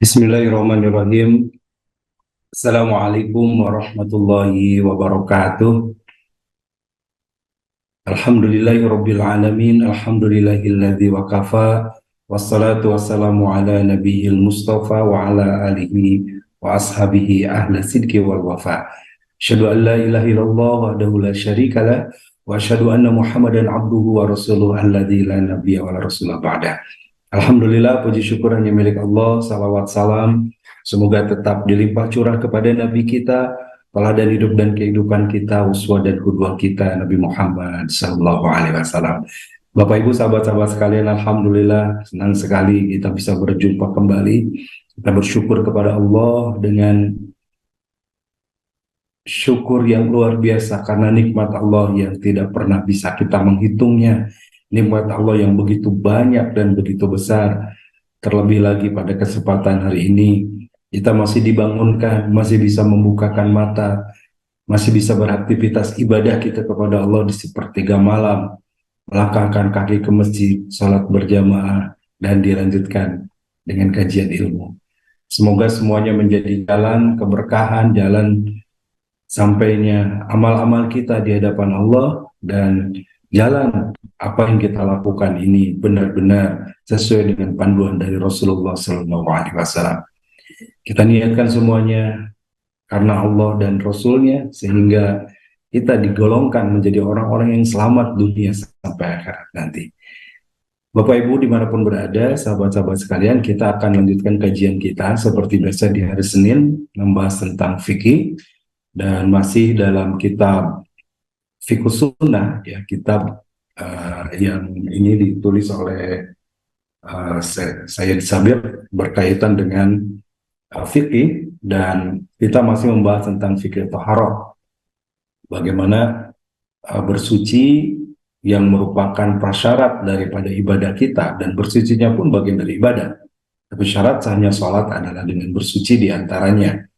Bismillahirrahmanirrahim. Assalamualaikum warahmatullahi wabarakatuh. Alhamdulillahirabbil alamin. Alhamdulillahilladzi wa kafa. Wassalatu wassalamu ala nabiyil mustafa wa ala alihi wa ashabihi ahli sidqi wal wafa. Asyhadu an la ilaha illallah wahdahu la syarikalah wa asyhadu anna Muhammadan abduhu wa rasuluhu alladzi la nabiyya wa la rasula ba'da. Alhamdulillah, puji syukur hanya milik Allah, salawat salam semoga tetap dilimpah curah kepada Nabi kita, teladan hidup dan kehidupan kita, uswah dan qudwah kita, Nabi Muhammad sallallahu alaihi wasallam. Bapak Ibu, sahabat-sahabat sekalian, alhamdulillah senang sekali kita bisa berjumpa kembali. Kita bersyukur kepada Allah dengan syukur yang luar biasa karena nikmat Allah yang tidak pernah bisa kita menghitungnya. Nikmat Allah yang begitu banyak dan begitu besar. Terlebih lagi pada kesempatan hari ini kita masih dibangunkan, masih bisa membukakan mata, masih bisa beraktivitas ibadah kita kepada Allah di sepertiga malam, melangkahkan kaki ke masjid, salat berjamaah, dan dilanjutkan dengan kajian ilmu. Semoga semuanya menjadi jalan keberkahan, jalan sampainya amal-amal kita di hadapan Allah, dan jalan apa yang kita lakukan ini benar-benar sesuai dengan panduan dari Rasulullah SAW. Kita niatkan semuanya karena Allah dan Rasulnya, sehingga kita digolongkan menjadi orang-orang yang selamat dunia sampai akhirat nanti. Bapak Ibu dimanapun berada, sahabat-sahabat sekalian, kita akan lanjutkan kajian kita seperti biasa di hari Senin, membahas tentang fikih, dan masih dalam kitab Fiqhus Sunnah, ya, kitab yang ini ditulis oleh Sayyid Sabir berkaitan dengan fikih, dan kita masih membahas tentang fikih taharah, bagaimana bersuci yang merupakan prasyarat daripada ibadah kita, dan bersucinya pun bagian dari ibadah, tapi syarat sahnya sholat adalah dengan bersuci diantaranya.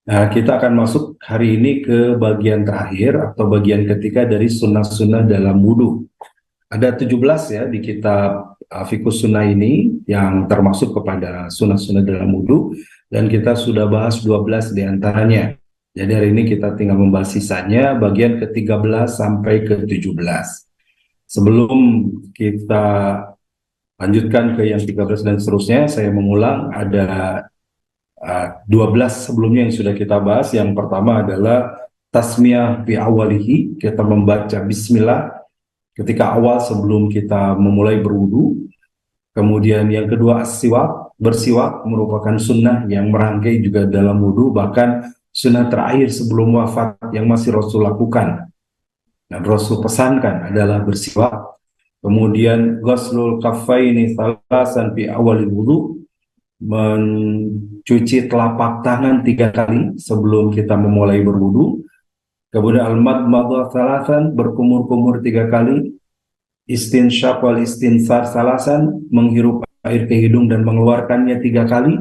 Nah, kita akan masuk hari ini ke bagian terakhir atau bagian ketiga dari sunnah-sunnah dalam wudhu. Ada 17 ya di kitab Fiqhus Sunnah ini yang termasuk kepada sunnah-sunnah dalam wudhu, dan kita sudah bahas 12 di antaranya. Jadi hari ini kita tinggal membahas sisanya bagian ke-13 sampai ke-17. Sebelum kita lanjutkan ke yang 13 dan seterusnya, saya mengulang ada 12 sebelumnya yang sudah kita bahas. Yang pertama adalah tasmiyah fi awalihi, kita membaca bismillah ketika awal sebelum kita memulai berwudu. Kemudian yang kedua as-siwak, bersiwak merupakan sunnah yang merangkai juga dalam wudu, bahkan sunnah terakhir sebelum wafat yang masih Rasul lakukan dan Rasul pesankan adalah bersiwak. Kemudian ghuslul kaffaini thalasan fi awalil wudu, mencuci telapak tangan 3 kali sebelum kita memulai berwudu. Kemudian al-madmadah salasan, berkumur-kumur 3 kali. Istinsyaq wal istinsar salasan, menghirup air ke hidung dan mengeluarkannya 3 kali.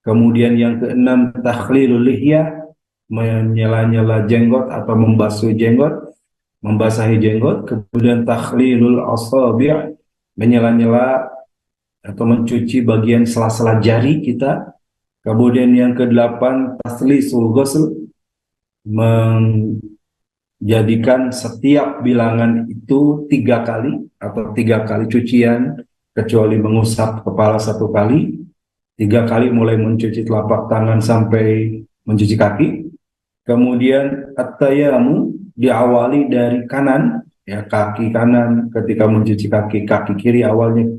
Kemudian yang keenam takhlilul lihya, menyela-nyela jenggot atau membasuh jenggot, membasahi jenggot. Kemudian takhlilul asabi', menyela-nyela atau mencuci bagian sela-sela jari kita. Kemudian yang ke-8 taslisul ghusl, menjadikan setiap bilangan itu 3 kali atau 3 kali cucian, kecuali mengusap kepala 1 kali, 3 kali mulai mencuci telapak tangan sampai mencuci kaki. Kemudian at-tayamum diawali dari kanan, ya, kaki kanan ketika mencuci kaki, kaki kiri awalnya,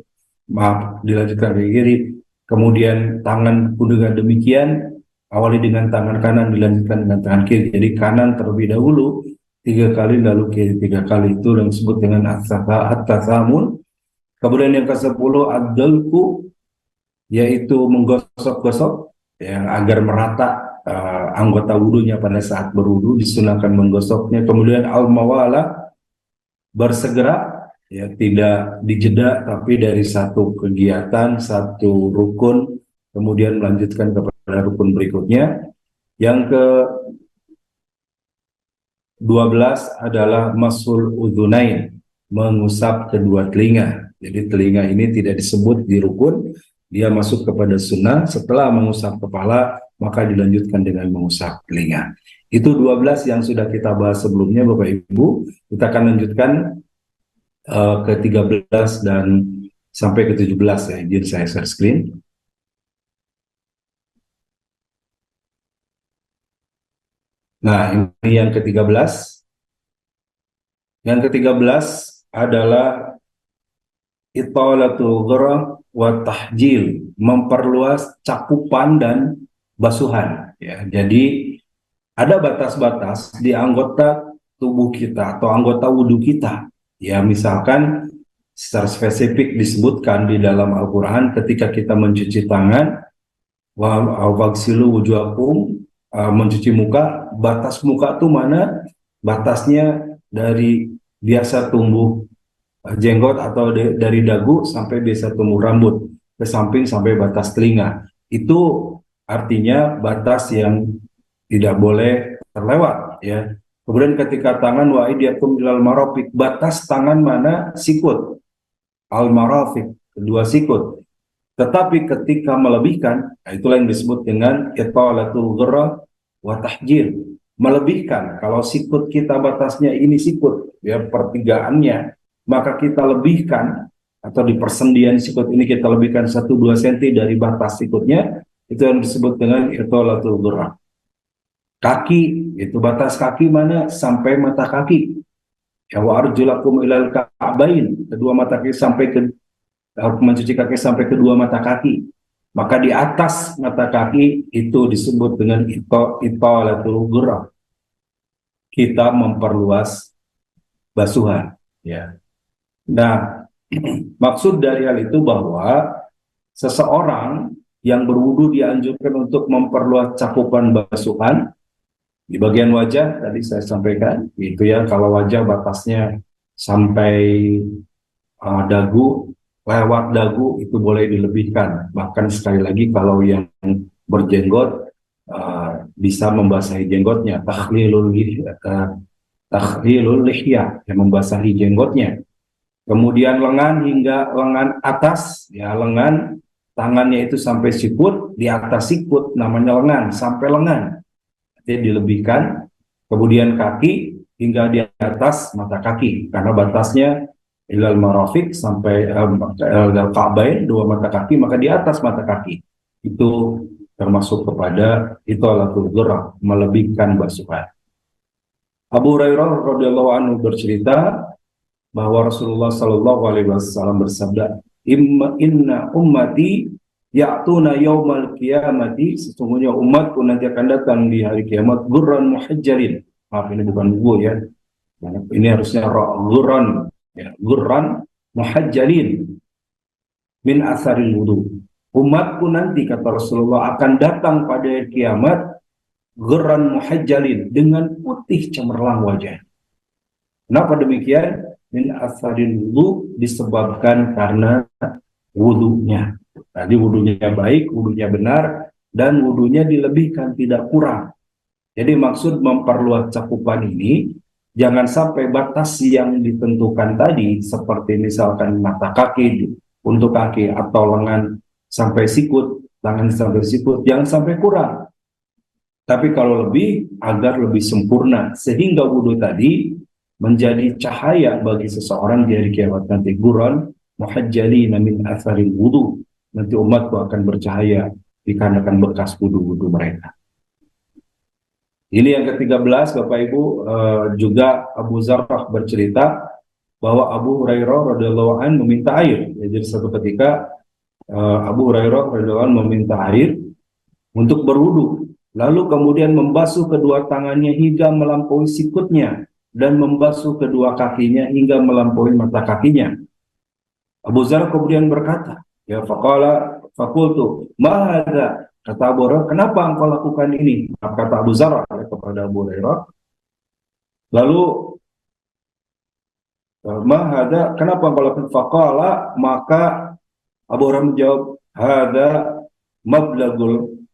dilanjutkan dari kiri. Kemudian tangan pun dengan demikian, awali dengan tangan kanan, dilanjutkan dengan tangan kiri. Jadi kanan terlebih dahulu 3 kali, lalu kiri 3 kali. Itu yang disebut dengan at-tasamun. Kemudian yang ke-10 ad-dalku, yaitu menggosok-gosok, ya, agar merata anggota wudunya pada saat berwudu, disunahkan menggosoknya. Kemudian al-mawala, bersegera, ya, tidak dijeda, tapi dari satu kegiatan, satu rukun, kemudian melanjutkan kepada rukun berikutnya. Yang ke-12 adalah masul udhunain, mengusap kedua telinga. Jadi telinga ini tidak disebut di rukun, dia masuk kepada sunnah. Setelah mengusap kepala, maka dilanjutkan dengan mengusap telinga. Itu 12 yang sudah kita bahas sebelumnya, Bapak Ibu. Kita akan lanjutkan ke 13 dan sampai ke 17 ya. Izin saya share screen. Nah, ini yang ke-13. Yang ke-13 adalah italatul ghurah wa tahjil, memperluas cakupan dan basuhan ya. Jadi ada batas-batas di anggota tubuh kita atau anggota wudhu kita. Ya, misalkan secara spesifik disebutkan di dalam Al-Quran ketika kita mencuci tangan, waghsilu wujuhakum, mencuci muka, batas muka itu mana? Batasnya dari biasa tumbuh jenggot atau dari dagu sampai biasa tumbuh rambut, ke samping sampai batas telinga. Itu artinya batas yang tidak boleh terlewat ya. Kemudian ketika tangan wa aydiyakum ilal marafiq, batas tangan mana? Sikut. Al marafiq, kedua sikut. Tetapi ketika melebihkan, nah itulah yang disebut dengan italatul ghurah wa tahjil. Melebihkan, kalau sikut kita batasnya ini sikut ya, pertigaannya, maka kita lebihkan, atau di persendian sikut ini kita lebihkan 1-2 cm dari batas sikutnya, itu yang disebut dengan italatul ghurah. Kaki, itu batas kaki mana? Sampai mata kaki. Ya, wa arjulakum ilal ka'bain, kedua mata kaki sampai ke, mencuci kaki sampai kedua mata kaki. Maka di atas mata kaki itu disebut dengan italatul ghurah. Kita memperluas basuhan ya. Nah, maksud dari hal itu bahwa seseorang yang berwudu dianjurkan untuk memperluas cakupan basuhan di bagian wajah. Tadi saya sampaikan itu ya, kalau wajah batasnya sampai dagu, lewat dagu itu boleh dilebihkan. Bahkan sekali lagi kalau yang berjenggot bisa membasahi jenggotnya, takhlilul lihya, yang membasahi jenggotnya. Kemudian lengan hingga lengan atas, ya lengan tangannya itu sampai sikut, di atas sikut namanya lengan, sampai lengan, jadi dilebihkan. Kemudian kaki hingga di atas mata kaki, karena batasnya ilal marafiq sampai ka'bain, dua mata kaki, maka di atas mata kaki itu termasuk kepada italatul ghurah, melebihkan basuhan. Abu Hurairah radhiyallahu anhu bercerita bahwa Rasulullah Shallallahu Alaihi Wasallam bersabda, inna ummati ya'tuna yaumal qiyamati, sesungguhnya umatku nanti akan datang di hari kiamat ghurran muhajjalin. Maaf, ini bukan buku ya, ini harusnya ghurran ya, ghurran muhajjalin min asaril wudu. Umatku nanti, kata Rasulullah, akan datang pada hari kiamat ghurran muhajjalin, dengan putih cemerlang wajah. Kenapa demikian? Min asaril wudu, disebabkan karena wudunya. Tadi wudunya baik, wudunya benar, dan wudunya dilebihkan, tidak kurang. Jadi maksud memperluas cakupan ini, jangan sampai batas yang ditentukan tadi, seperti misalkan mata kaki untuk kaki, atau lengan sampai sikut, tangan sampai sikut, jangan sampai kurang. Tapi kalau lebih, agar lebih sempurna, sehingga wudu tadi menjadi cahaya bagi seseorang di hari kiamat nanti. Ghurran muhajjalina min atharil wudu, nanti umatku akan bercahaya dikarenakan bekas wudu-wudu mereka. Ini yang ke-13, Bapak Ibu. Juga Abu Zarrah bercerita bahwa Abu Hurairah radhiyallahu anhu meminta air. Jadi satu ketika Abu Hurairah radhiyallahu anhu meminta air untuk berwudu, lalu kemudian membasuh kedua tangannya hingga melampaui sikutnya, dan membasuh kedua kakinya hingga melampaui mata kakinya. Abu Zar kemudian berkata, ya faqala faqultu ma hadza, kata Abu Hurairah, kenapa engkau lakukan ini? Kata Abu Zar kepada Abu Hurairah, lalu ma hadza, kenapa engkau lakukan? Faqala, maka Abu Hurairah menjawab, hadza mablagul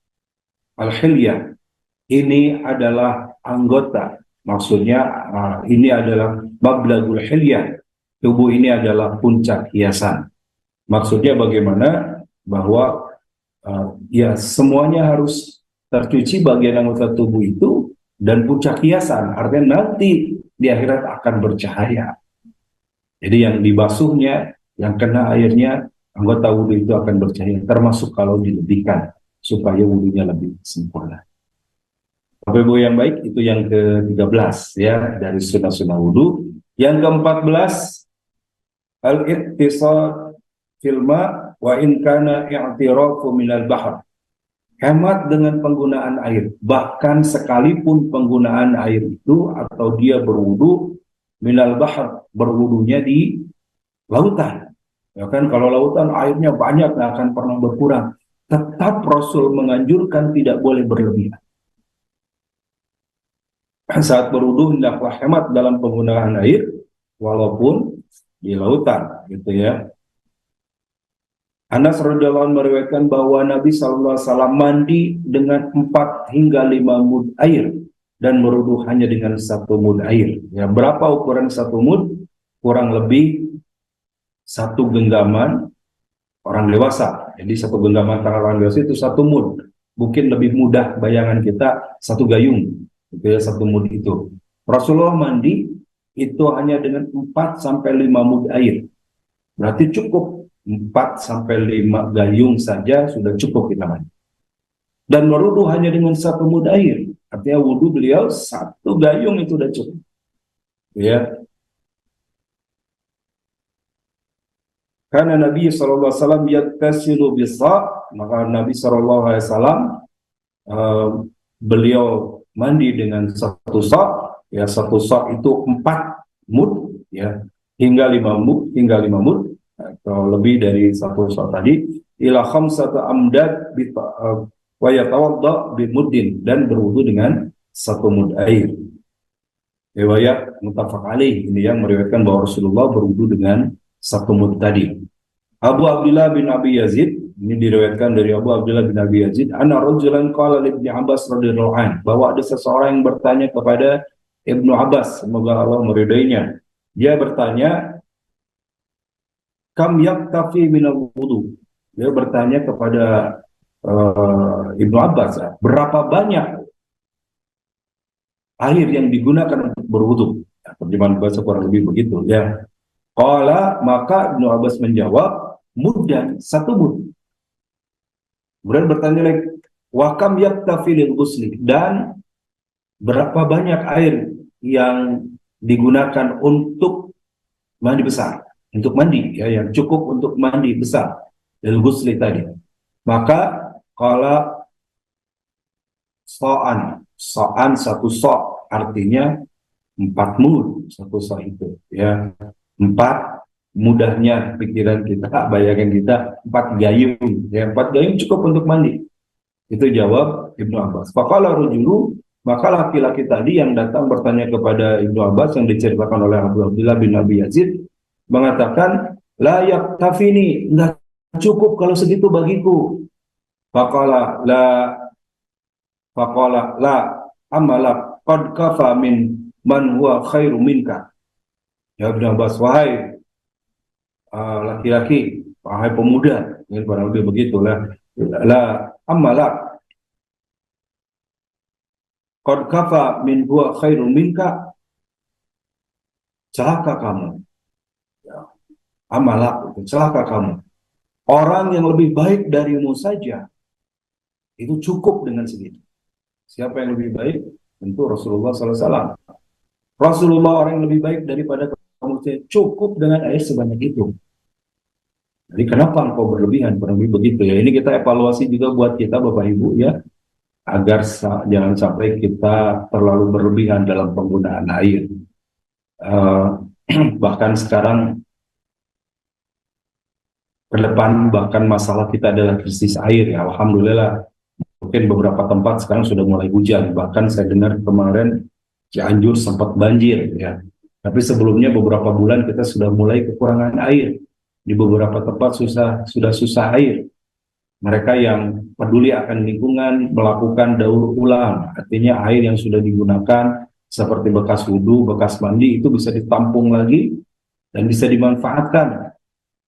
al-hilyah, ini adalah anggota. Maksudnya ini adalah mablagul hilyah, tubuh ini adalah puncak hiasan. Maksudnya bagaimana? bahwa ya semuanya harus tercuci bagian anggota tubuh itu dan puncak hiasan, artinya nanti di akhirat akan bercahaya. Jadi yang dibasuhnya, yang kena airnya, anggota wudhu itu akan bercahaya, termasuk kalau dilebihkan supaya wudhunya lebih sempurna. Bapak Ibu yang baik, itu yang ke-13 ya dari sunnah-sunnah wudhu. Yang ke-14, al-ittisal filma wa in kana i'tirafu minal bahr. Hemat dengan penggunaan air, bahkan sekalipun penggunaan air itu atau dia berwudu minal bahr, berwudunya di lautan. Ya kan, kalau lautan airnya banyak nggak akan pernah berkurang. Tetap Rasul menganjurkan tidak boleh berlebihan. Saat berwudu hendaklah hemat dalam penggunaan air, walaupun di lautan, gitu ya. Anas radhiyallahu anhu meriwayatkan bahwa Nabi SAW mandi dengan 4 hingga 5 mud air dan berwudu hanya dengan 1 mud air. Ya, berapa ukuran 1 mud? Kurang lebih 1 genggaman orang dewasa. Jadi 1 genggaman tangan orang dewasa itu 1 mud. Mungkin lebih mudah bayangan kita 1 gayung. Itu ya 1 mud itu. Rasulullah mandi itu hanya dengan 4 sampai 5 mud air. Berarti cukup 4 sampai 5 gayung saja sudah cukup kita mandi. Dan berwudu hanya dengan 1 mud air. Artinya wudu beliau 1 gayung itu sudah cukup. Ya. Karena Nabi SAW yattasilu bisa, maka Nabi SAW beliau mandi dengan 1 sa', ya 1 sa' itu 4 mud, ya hingga 5 mud, atau lebih dari 1 sa' tadi, ila khamsata amdad wa yatawadda bimuddin, dan berwudu dengan 1 mud air. Riwayat muttafaq alaih, ini yang meriwayatkan bahwa Rasulullah berwudu dengan 1 mud tadi. Abu Abdullah bin Abi Yazid, ini diriwayatkan dari Abu Abdullah bin Abi Yazid, anna rajulan qala li Ibnu Abbas radhiyallahu anhu, bahwa ada seseorang yang bertanya kepada Ibnu Abbas, semoga Allah meridainya. Dia bertanya, kam yaktafi minal wudu. Dia bertanya kepada Ibnu Abbas, berapa banyak air yang digunakan untuk berwudu? Ya, terjemahan bahasa kurang lebih begitu ya. Qala, maka Ibnu Abbas menjawab, mudan, 1 mud. Kemudian bertanya lagi, wa kam yaktafi lil ghusli, dan berapa banyak air yang digunakan untuk mandi besar, untuk mandi ya, yang cukup untuk mandi besar, lil ghusli tadi. Maka qala sa'an 1 sa', artinya 4 mud 1 sa' itu ya. 4, mudahnya pikiran kita, bayangan kita, 4 gayung ya, 4 gayung cukup untuk mandi. Itu jawab Ibnu Abbas. Faqala rajulu, maka laki-laki tadi yang datang bertanya kepada Ibnu Abbas, yang diceritakan oleh Abu Abdullah bin Abi Yazid, mengatakan, la yaktafini, enggak cukup kalau segitu bagiku. Faqala la amala qad kafa min man huwa khairu minka. Ya Ibnu Abbas, wahai laki-laki, wahai pemuda, ini kurang lebih begitulah. La amala qad kafa min huwa khairu minka, celaka kamu. Ya, amala itu celaka kamu. Orang yang lebih baik darimu saja itu cukup dengan segitu. Siapa yang lebih baik? Tentu Rasulullah SAW. Rasulullah orang yang lebih baik daripada kamu, cukup dengan air sebanyak itu. Jadi kenapa engkau berlebihan? Kurang lebih begitu ya. Ini kita evaluasi juga buat kita Bapak Ibu ya, agar jangan sampai kita terlalu berlebihan dalam penggunaan air. Bahkan sekarang ke depan, bahkan masalah kita adalah krisis air ya. Alhamdulillah, mungkin beberapa tempat sekarang sudah mulai hujan. Bahkan saya dengar kemarin Cianjur sempat banjir ya. Tapi sebelumnya beberapa bulan kita sudah mulai kekurangan air. Di beberapa tempat sudah susah air. Mereka yang peduli akan lingkungan melakukan daur ulang, artinya air yang sudah digunakan seperti bekas wudhu, bekas mandi itu bisa ditampung lagi dan bisa dimanfaatkan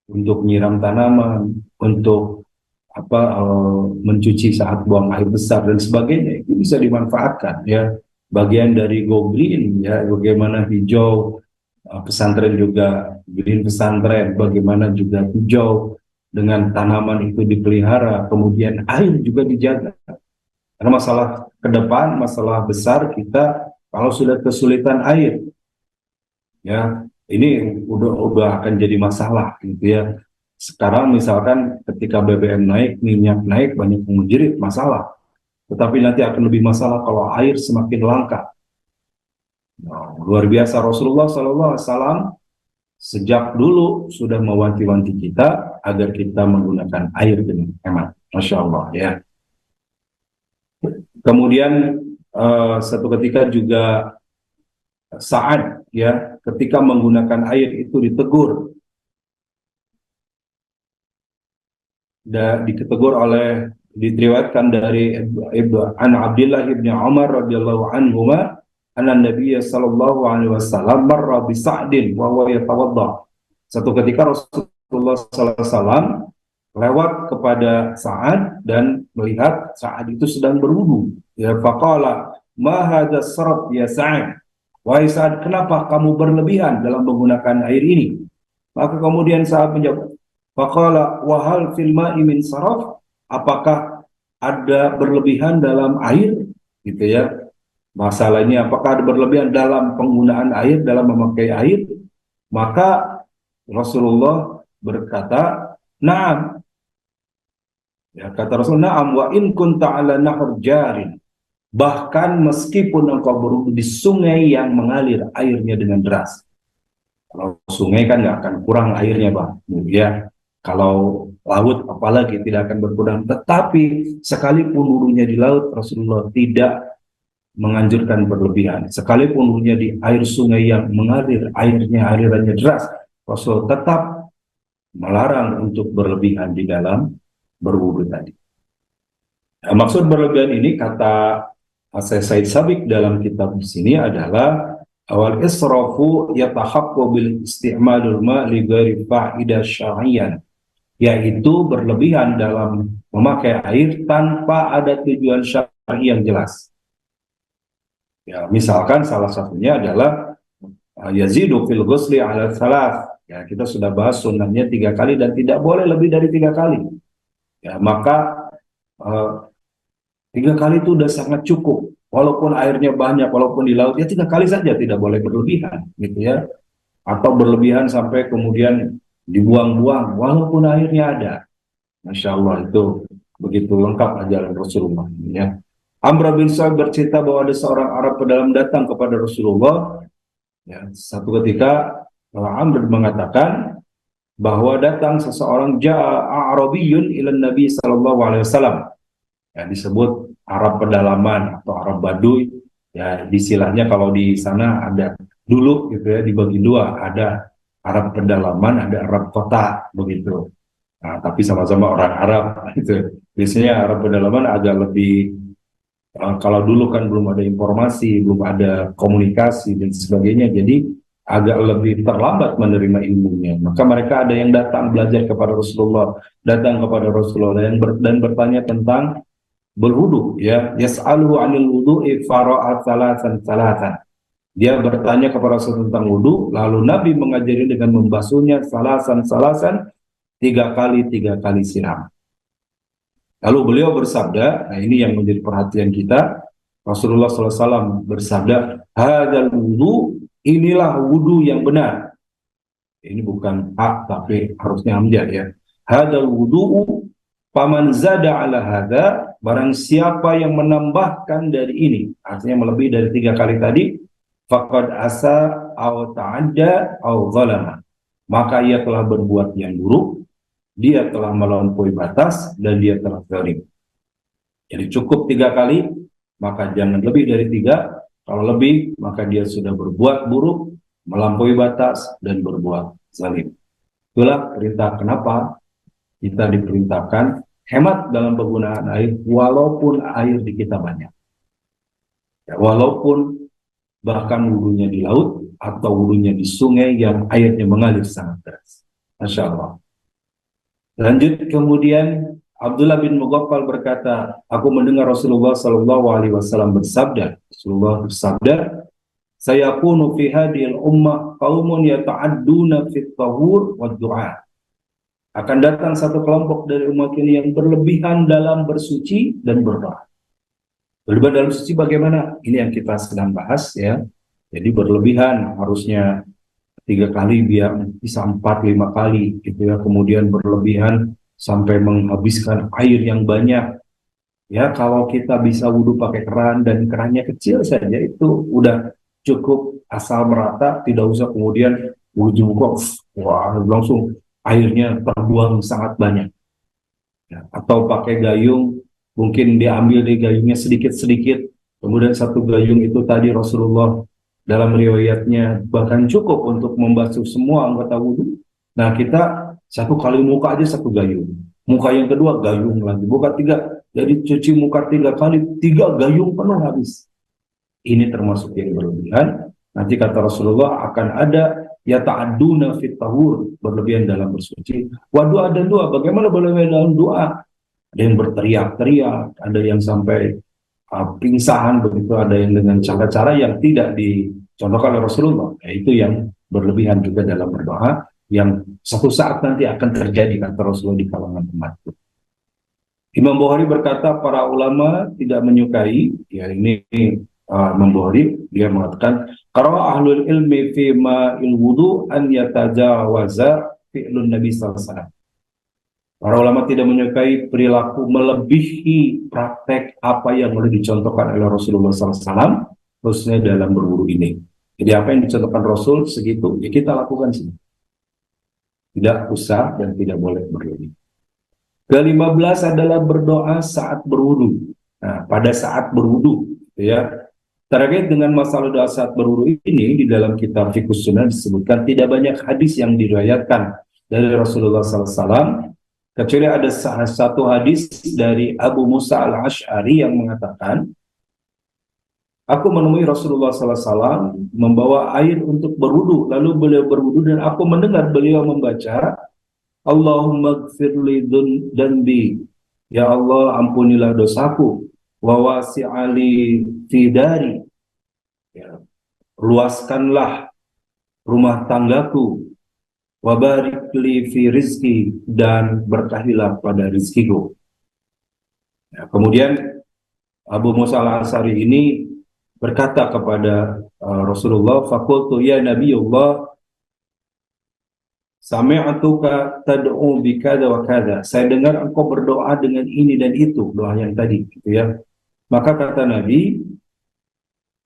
untuk nyiram tanaman, untuk mencuci saat buang air besar dan sebagainya, itu bisa dimanfaatkan ya. Bagian dari go green ya, bagaimana hijau pesantren juga green pesantren, bagaimana juga hijau dengan tanaman itu dipelihara, kemudian air juga dijaga. Karena masalah ke depan, masalah besar kita kalau sudah kesulitan air, ya ini udah akan jadi masalah gitu ya. Sekarang misalkan ketika BBM naik, minyak naik, banyak yang menjerit masalah. Tetapi nanti akan lebih masalah kalau air semakin langka. Nah, luar biasa Rasulullah SAW sejak dulu sudah mewanti-wanti kita agar kita menggunakan air dengan hemat. Masya Allah ya. Kemudian satu ketika juga Sa'ad ya, ketika menggunakan air itu ditegur, ditegur oleh, diriwayatkan dari an Abdullah ibn Umar radhiyallahu anhuma anna Nabiy sallallahu alaihi wasallam marra bi Sa'din wa huwa yatawadda. Satu ketika Rasulullah sallallahu alaihi wasallam lewat kepada Sa'ad dan melihat Sa'ad itu sedang berwudu. Ya, faqala ma hadha sarab ya Sa'ad. Wahai Sa'ad, kenapa kamu berlebihan dalam menggunakan air ini? Maka kemudian Sa'ad menjawab, faqala wa hal fil ma'i min saraf? Apakah ada berlebihan dalam air? Gitu ya. Masalahnya apakah ada berlebihan dalam penggunaan air, dalam memakai air? Maka Rasulullah berkata, na'am. Ya, kata Rasulullah, na'am wa in kunta ala nahr jarin. Bahkan meskipun engkau berwudu di sungai yang mengalir airnya dengan deras. Kalau sungai kan nggak akan kurang airnya, Bang. Ya, kalau laut apalagi tidak akan berkurang. Tetapi sekalipun wudunya di laut, Rasulullah tidak menganjurkan berlebihan. Sekalipun wudunya di air sungai yang mengalir alirannya deras, Rasul tetap melarang untuk berlebihan di dalam berwudu tadi. Nah, maksud berlebihan ini kata Said Sabiq dalam kitab di sini adalah awal israfu yatahaqqu bil isti'malul ma li ghairi fa'idah syar'iyyan, yaitu berlebihan dalam memakai air tanpa ada tujuan syar'i yang jelas. Ya, misalkan salah satunya adalah yazidu fil ghusli ala thalath. Ya, kita sudah bahas sunnahnya 3 kali dan tidak boleh lebih dari 3 kali. Ya, maka 3 kali itu udah sangat cukup. Walaupun airnya banyak, walaupun di laut, ya 3 kali saja, tidak boleh berlebihan, gitu ya. Atau berlebihan sampai kemudian dibuang-buang, walaupun airnya ada. Masya Allah, itu begitu lengkap ajaran Rasulullah. Ya. Amr bin Sa'ad bercerita bahwa ada seorang Arab pedalam datang kepada Rasulullah. Ya, satu ketika Amr mengatakan bahwa datang seseorang ja'a Arabiyun ilan Nabi sallallahu alaihi wasallam. Ya, disebut Arab pedalaman atau Arab Baduy. Ya, istilahnya kalau di sana ada dulu gitu ya, dibagi dua, ada Arab pedalaman, ada Arab kota begitu. Nah, tapi sama-sama orang Arab itu. Biasanya Arab pedalaman agak lebih kalau dulu kan belum ada informasi, belum ada komunikasi dan sebagainya, jadi agak lebih terlambat menerima ilmunya. Maka mereka ada yang datang belajar kepada Rasulullah, datang kepada Rasulullah dan bertanya tentang berwudu, ya. Yas'aluhu 'anil wudu'i fara'a salatan. Dia bertanya kepada Rasul tentang wudu, lalu Nabi mengajari dengan membasuhnya salasan 3 kali siram. Lalu beliau bersabda, nah ini yang menjadi perhatian kita, Rasulullah SAW bersabda, hadzal wudu, inilah wudu yang benar. Ini bukan hak, tapi harusnya hamzah ya. Hadzal wudu, paman zada ala hadza, barang siapa yang menambahkan dari ini, artinya melebihi dari 3 kali tadi, faqad asa aw ta'adda aw zalama, maka ia telah berbuat yang buruk, dia telah melampaui batas, dan dia telah zalim. Jadi cukup 3 kali, maka jangan lebih dari 3. Kalau lebih, maka dia sudah berbuat buruk, melampaui batas, dan berbuat zalim. Itulah perintah kenapa kita diperintahkan hemat dalam penggunaan air, walaupun air di kita banyak. Ya, walaupun bahkan wudunya di laut, atau wudunya di sungai yang airnya mengalir sangat deras. Masya Allah. Lanjut kemudian Abdullah bin Mughaffal berkata, aku mendengar Rasulullah Shallallahu Alaihi Wasallam bersabda, Rasulullah bersabda, sayakunu fi hadhil ummah qaumun yata'adduna fit tahur wa du'a. Akan datang satu kelompok dari umat ini yang berlebihan dalam bersuci dan berdoa. Berlebihan dalam suci bagaimana? Ini yang kita sedang bahas ya. Jadi berlebihan harusnya 3 kali biar bisa 4-5 kali gitu ya. Kemudian berlebihan sampai menghabiskan air yang banyak. Ya kalau kita bisa wudhu pakai keran dan kerannya kecil saja itu udah cukup, asal merata, tidak usah kemudian wudhu kok wah langsung airnya terbuang sangat banyak. Ya, atau pakai gayung, mungkin diambil di gayungnya sedikit-sedikit, kemudian satu gayung itu tadi Rasulullah dalam riwayatnya bahkan cukup untuk membasuh semua anggota wudhu. Nah kita 1 kali muka aja 1 gayung, muka yang kedua gayung lagi, muka tiga, jadi cuci muka 3 kali 3 gayung penuh habis. Ini termasuk yang berlebihan. Nanti kata Rasulullah akan ada ya ta'aduna fit tahur, berlebihan dalam bersuci. Doa dan doa, bagaimana berlebihan dalam doa? Ada yang berteriak-teriak, ada yang sampai pingsan begitu, ada yang dengan cara-cara yang tidak dicontohkan oleh Rasulullah. Itu yang berlebihan juga dalam berdoa, yang suatu saat nanti akan terjadi kata Rasulullah di kalangan umatku. Imam Bukhari berkata para ulama tidak menyukai, ya ini Imam Bukhari, dia mengatakan qara ahlul ilmi fi ma'il wudu an yatajawaza fi'lun Nabi sallallahu alaihi wasallam. Para ulama tidak menyukai perilaku melebihi praktek apa yang boleh dicontohkan oleh Rasulullah sallallahu alaihi wasallam, khususnya dalam berwudu ini. Jadi apa yang dicontohkan Rasul segitu, ya kita lakukan sih. Tidak usah dan tidak boleh berlebih. Ke-15 adalah berdoa saat berwudu. Nah, pada saat berwudu, ya. Terkait dengan masalah doa saat berwudu ini, di dalam kitab Fiqhus Sunnah disebutkan tidak banyak hadis yang diriwayatkan dari Rasulullah SAW, kecuali ada satu hadis dari Abu Musa al-Ash'ari yang mengatakan, aku menemui Rasulullah SAW membawa air untuk berwudu, lalu beliau berwudu dan aku mendengar beliau membaca, Allahumma gfirli dzunbi, ya Allah ampunilah dosaku, wa wasi'ali fidari, ya, luaskanlah rumah tanggaku, wa barik li fi rizki, dan berkahilah pada rizkiku. Ya, kemudian Abu Musa al-Ash'ari ini berkata kepada Rasulullah, faqultu ya Nabiullah, sami'atuka tad'u bi kada wa kada. Saya dengar engkau berdoa dengan ini dan itu, doa yang tadi gitu ya. Maka kata Nabi,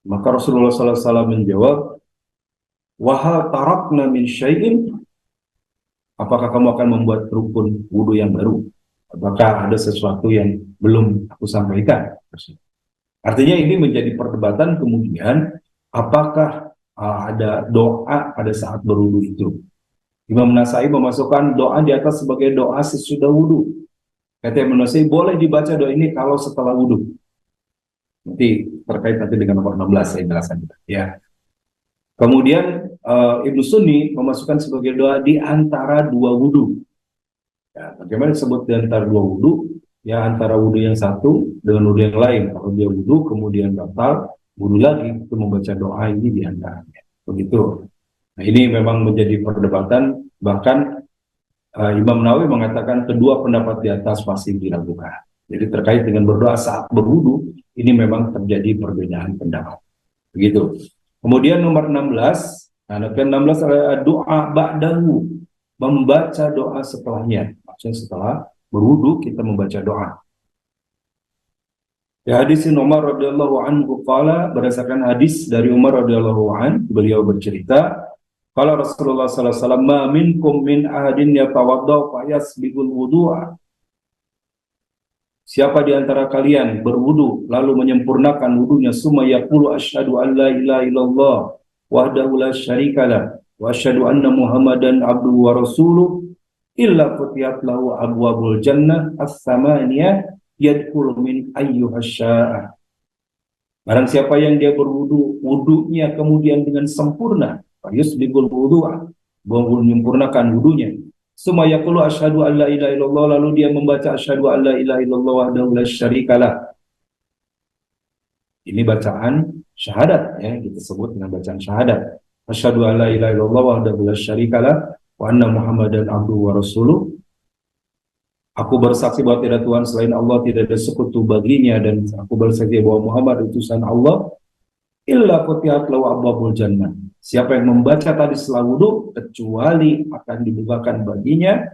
maka Rasulullah SAW menjawab, wahal tarakna min syai'in, apakah kamu akan membuat rukun wudu yang baru? Apakah ada sesuatu yang belum aku sampaikan? Artinya ini menjadi perdebatan kemudian, apakah ada doa pada saat berwudu itu? Imam Nasai memasukkan doa di atas sebagai doa sesudah wudu. Kata Imam Nasai, boleh dibaca doa ini kalau setelah wudu. Nanti terkait nanti dengan nomor 16 saya jelaskan. Ya. Kemudian Ibnu Sunni memasukkan sebagai doa di antara 2 wudu. Ya, bagaimana disebut di antara 2 wudu? Ya, antara wudu yang satu dengan wudu yang lain. Kalau dia wudu kemudian batal, wudu lagi, itu membaca doa ini di antaranya. Begitu. Nah, ini memang menjadi perdebatan, bahkan Imam Nawawi mengatakan kedua pendapat di atas masih diragukan. Jadi terkait dengan berdoa saat berwudu, ini memang terjadi perbedaan pendapat. Begitu. Kemudian nomor 16, nah, ke-16 adalah doa ba'dahu, membaca doa setelahnya. Maksudnya setelah berwudu kita membaca doa. Ya, hadis Umar radhiyallahu anhu qala, berdasarkan hadis dari Umar radhiyallahu anhu, beliau bercerita, kalau Rasulullah sallallahu alaihi wasallam, ma minkum min ahadin yatawaddau fa yasbiqul wudu'a. Siapa di antara kalian berwudu lalu menyempurnakan wudunya, summa yaqulu asyhadu an la ilaha illallah wahdahu la syarikalah wa asyhadu anna Muhammadan abduhu wa rasuluh, illa futiyat lahu abwabul jannah as-samaniyah yadkhulu min ayyuhasya'a. Barang siapa yang dia berwudu, wudunya kemudian dengan sempurna, yusbigul wudu'a, menyempurnakan wudunya, Summa yaqulu asyhadu an la ilaha illallah, lalu dia membaca asyhadu an la ilaha illallah wahdahu la syarikalah. Ini bacaan syahadat ya, kita sebut dengan bacaan syahadat. Asyhadu an la ilaha illallah wahdahu la syarikalah wa anna Muhammadan abduhu wa rasuluh. Aku bersaksi bahwa tidak Tuhan selain Allah, tidak ada sekutu baginya, dan aku bersaksi bahwa Muhammad utusan Allah. Illa futihat lahu abwabul jannah. Siapa yang membaca tadi setelah wudu, kecuali akan dibukakan baginya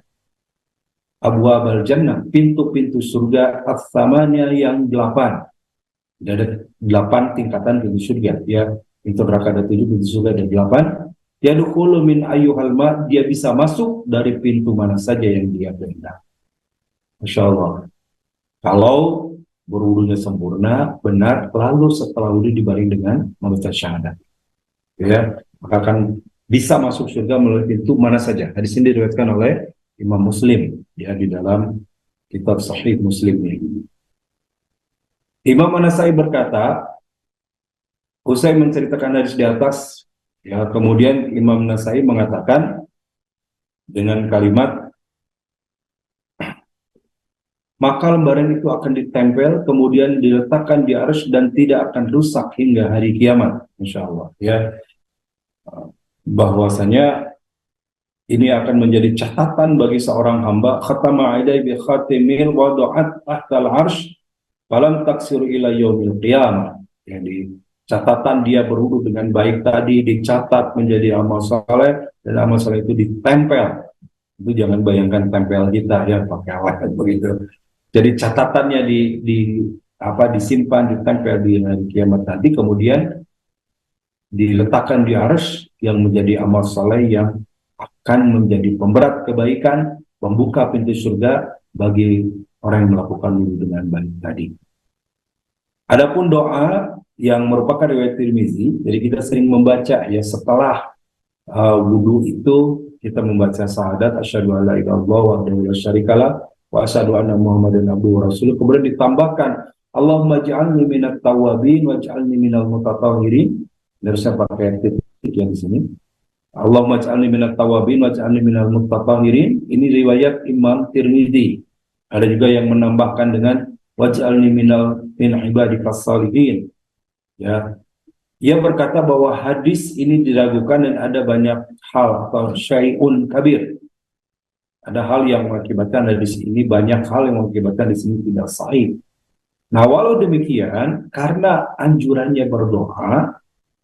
abwabul jannah, pintu-pintu surga as-samanya yang 8. Ada 8 tingkatan pintu surga ya. Pintu neraka ada 7, pintu surga ada 8. Yadkhulu min ayyuhal ma, dia bisa masuk dari pintu mana saja yang dia kehendaki. Masya Allah. Kalau berwudunya sempurna, benar, lalu setelah wudu dibaring dengan membaca syahadat, ya, maka akan bisa masuk surga melalui pintu mana saja. Hadis ini diriwayatkan oleh Imam Muslim ya, di dalam kitab Sahih Muslim ini. Imam An-Nasai berkata, usai menceritakan hadis di atas, ya, kemudian Imam An-Nasai mengatakan dengan kalimat, maka lembaran itu akan ditempel, kemudian diletakkan di arsy dan tidak akan rusak hingga hari kiamat. Insya Allah ya, bahwasanya ini akan menjadi catatan bagi seorang hamba. Khatama aidai bi khatimil wada'at tahtal arsy falam taksiru ila yaumil qiyamah. Jadi catatan dia berwudu dengan baik tadi dicatat menjadi amal saleh, dan amal saleh itu ditempel. Itu jangan bayangkan tempel kita ya pakai alat begitu. Jadi catatannya disimpan, ditempel di hari kiamat nanti, kemudian diletakkan di arsy yang menjadi amal saleh yang akan menjadi pemberat kebaikan, membuka pintu surga bagi orang yang melakukan wudu dengan baik tadi. Adapun doa yang merupakan riwayat Tirmizi, jadi kita sering membaca ya setelah wudu itu kita membaca syahadat asyhadu an la ilaha illallah wahdahu la syarikalah wa asyhadu anna Muhammadan abduhu wa rasuluh, kemudian ditambahkan Allahumma ij'alni minat tawwabin waj'alni minal mutatahhirin. Harusnya pakai titik yang di sini. Allahumma ij'alni minat tawwabin waj'alni minal mutatahhirin. Ini riwayat Imam Tirmizi. Ada juga yang menambahkan dengan waj'alni min ibadikas shalihin. Ya. Ia berkata bahwa hadis ini diragukan dan ada banyak hal atau syai'un kabir. Ada hal yang mengakibatkan hadis ini, banyak hal yang mengakibatkan di sini tidak sahih. Nah, walau demikian, karena anjurannya berdoa,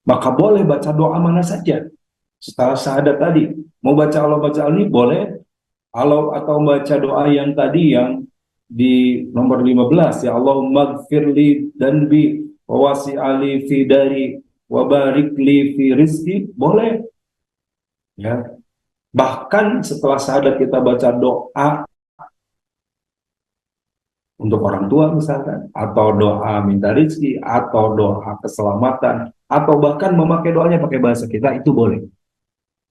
maka boleh baca doa mana saja. Setelah syahadat tadi, mau baca Allah baca ini boleh, atau baca doa yang tadi yang di nomor 15 ya, Allahumma gfirli danbi wa wasi'ali fi dari wa barikli fi rizki, boleh ya. Bahkan setelah syahadat kita baca doa untuk orang tua misalkan, atau doa minta rizki, atau doa keselamatan, atau bahkan memakai doanya pakai bahasa kita, itu boleh.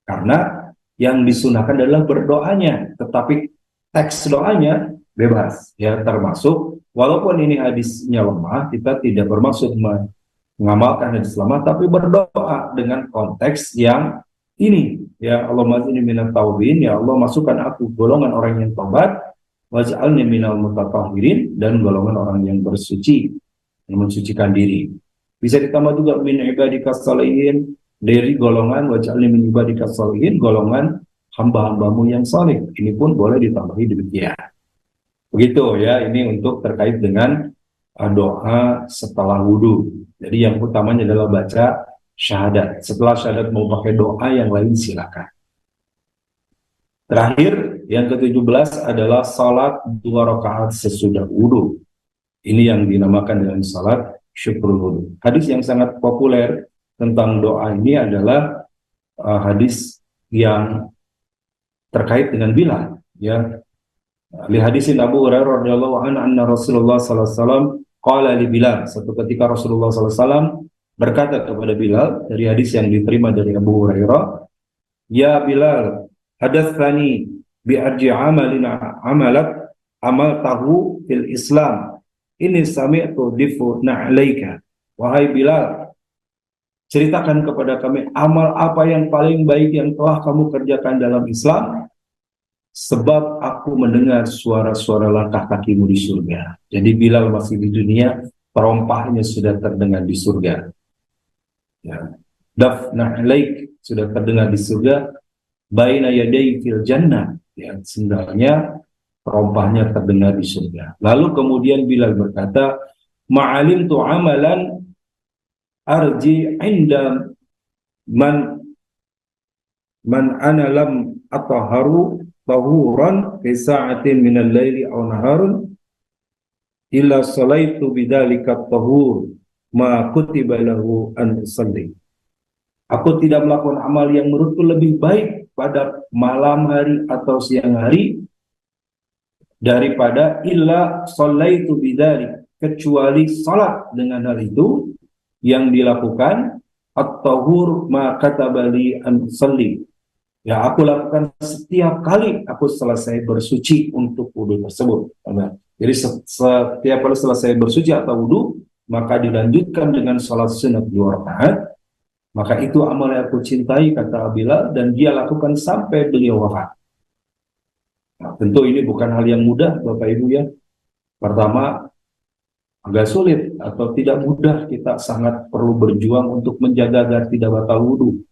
Karena yang disunahkan adalah berdoanya, tetapi teks doanya bebas ya, termasuk walaupun ini hadisnya lemah, kita tidak bermaksud mengamalkan hadis lemah, tapi berdoa dengan konteks yang ini ya, Allahumma inni minat taubin, ya Allah masukkan aku golongan orang yang taubat, waj'alni minal mutatahhirin, dan golongan orang yang bersuci, yang mensucikan diri. Bisa ditambah juga min ibadikas shalihin, dari golongan waj'alni min ibadikas shalihin, golongan hamba-hambamu yang saleh. Ini pun boleh ditambahi demikian. Begitu ya, ini untuk terkait dengan doa setelah wudu. Jadi yang utamanya adalah baca syahadat. Setelah syahadat mau pakai doa yang lain silakan. Terakhir, yang ke-17 adalah salat 2 rakaat sesudah wudu. Ini yang dinamakan dengan salat syukur wudu. Hadis yang sangat populer tentang doa ini adalah hadis yang terkait dengan Bilal ya. Li hadisin Abu Hurairah radhiyallahu anhu anna Rasulullah sallallahu alaihi wasallam qala li Bilal. Satu ketika Rasulullah sallallahu alaihi wasallam berkata kepada Bilal, dari hadis yang diterima dari Abu Hurairah, ya Bilal, hadatsani bi arji amalat amal tahu fil Islam. Ini sami'tu difu na'alaika. Wahai Bilal, ceritakan kepada kami amal apa yang paling baik yang telah kamu kerjakan dalam Islam. sebab aku mendengar suara-suara langkah kakimu di surga. Jadi Bilal masih di dunia, terompahnya sudah terdengar di surga. Ya. Dafna alaik sudah terdengar di surga. Baina yadai fil jannah. Ya, sendalnya terompahnya terdengar di surga. Lalu kemudian Bilal berkata, ma'alim tu amalan arji inda man ana lam ataharu tahuran fi sa'atin minal laili aw naharun illa salaitu bidzalika tahur ma kutiba lahu an usalli. Aku tidak melakukan amal yang menurutku lebih baik pada malam hari atau siang hari daripada illa salaitu bidzalik, kecuali salat dengan hal itu yang dilakukan at-tahur ma katabali an usalli. Ya, aku lakukan setiap kali aku selesai bersuci untuk wudhu tersebut. Jadi setiap kali selesai bersuci atau wudhu, maka dilanjutkan dengan salat sunat 2 rakaat. Maka itu amal yang aku cintai, kata Bilal, dan dia lakukan sampai beliau wafat. Nah, tentu ini bukan hal yang mudah, Bapak Ibu ya. Pertama, agak sulit atau tidak mudah, kita sangat perlu berjuang untuk menjaga agar tidak batal wudhu.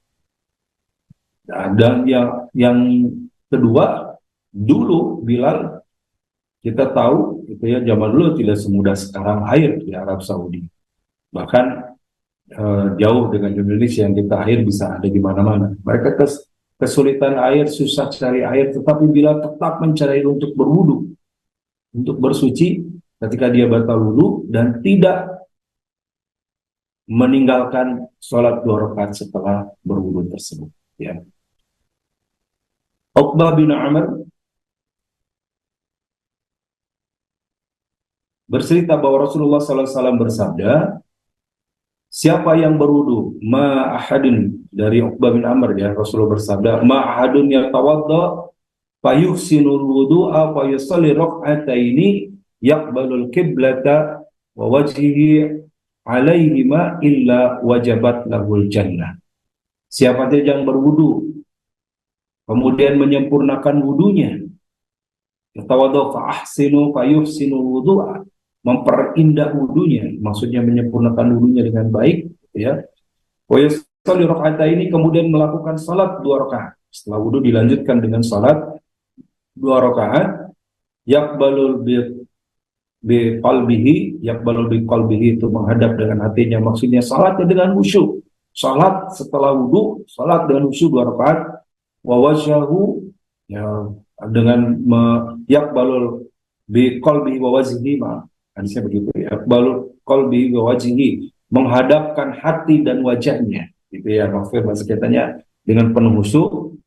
Nah, dan yang kedua, dulu Bilal, kita tahu itu ya, zaman dulu tidak semudah sekarang air di Arab Saudi. Bahkan jauh dengan Indonesia yang kita air bisa ada di mana-mana. Mereka kesulitan air, susah cari air, tetapi Bilal tetap mencari air untuk berwudu, untuk bersuci ketika dia batal wudu, dan tidak meninggalkan sholat 2 rakaat setelah berwudu tersebut. Ya. Uqbah bin Amr bercerita bahwa Rasulullah SAW bersabda, siapa yang berwudu, ma'ahadun, dari Uqbah bin Amr ya, Rasulullah bersabda, ma'ahadun yatawadda fayuhsinul wudu'a fa yusalli rak'ataini yaqbalul qiblata wa wajhihi alaihima illa wajabat lahul jannah. Siapa saja yang berwudu kemudian menyempurnakan wudunya, yatawadda fa ahsinu fa yuhsinul wudu'a, memperindah wudunya, maksudnya menyempurnakan wudunya dengan baik, ya. Wa yusalli rak'ataini, kemudian melakukan salat 2 rakaat. Setelah wudu dilanjutkan dengan salat 2 rakaat. Yaqbalul bi qalbihi, yaqbalul bi qalbihi itu menghadap dengan hatinya, maksudnya salatnya dengan khusyuk. Salat setelah wudu, salat dengan khusyuk 2 rakaat. Wa wajhahu, ya, dengan yaqbalul bi qalbihi wa wajhihi, hadisnya begitu ya, balu qalbi wa wajhihi, menghadapkan hati dan wajahnya, gitu ya, maksudnya bahasa kitanya dengan penuh khusyuk.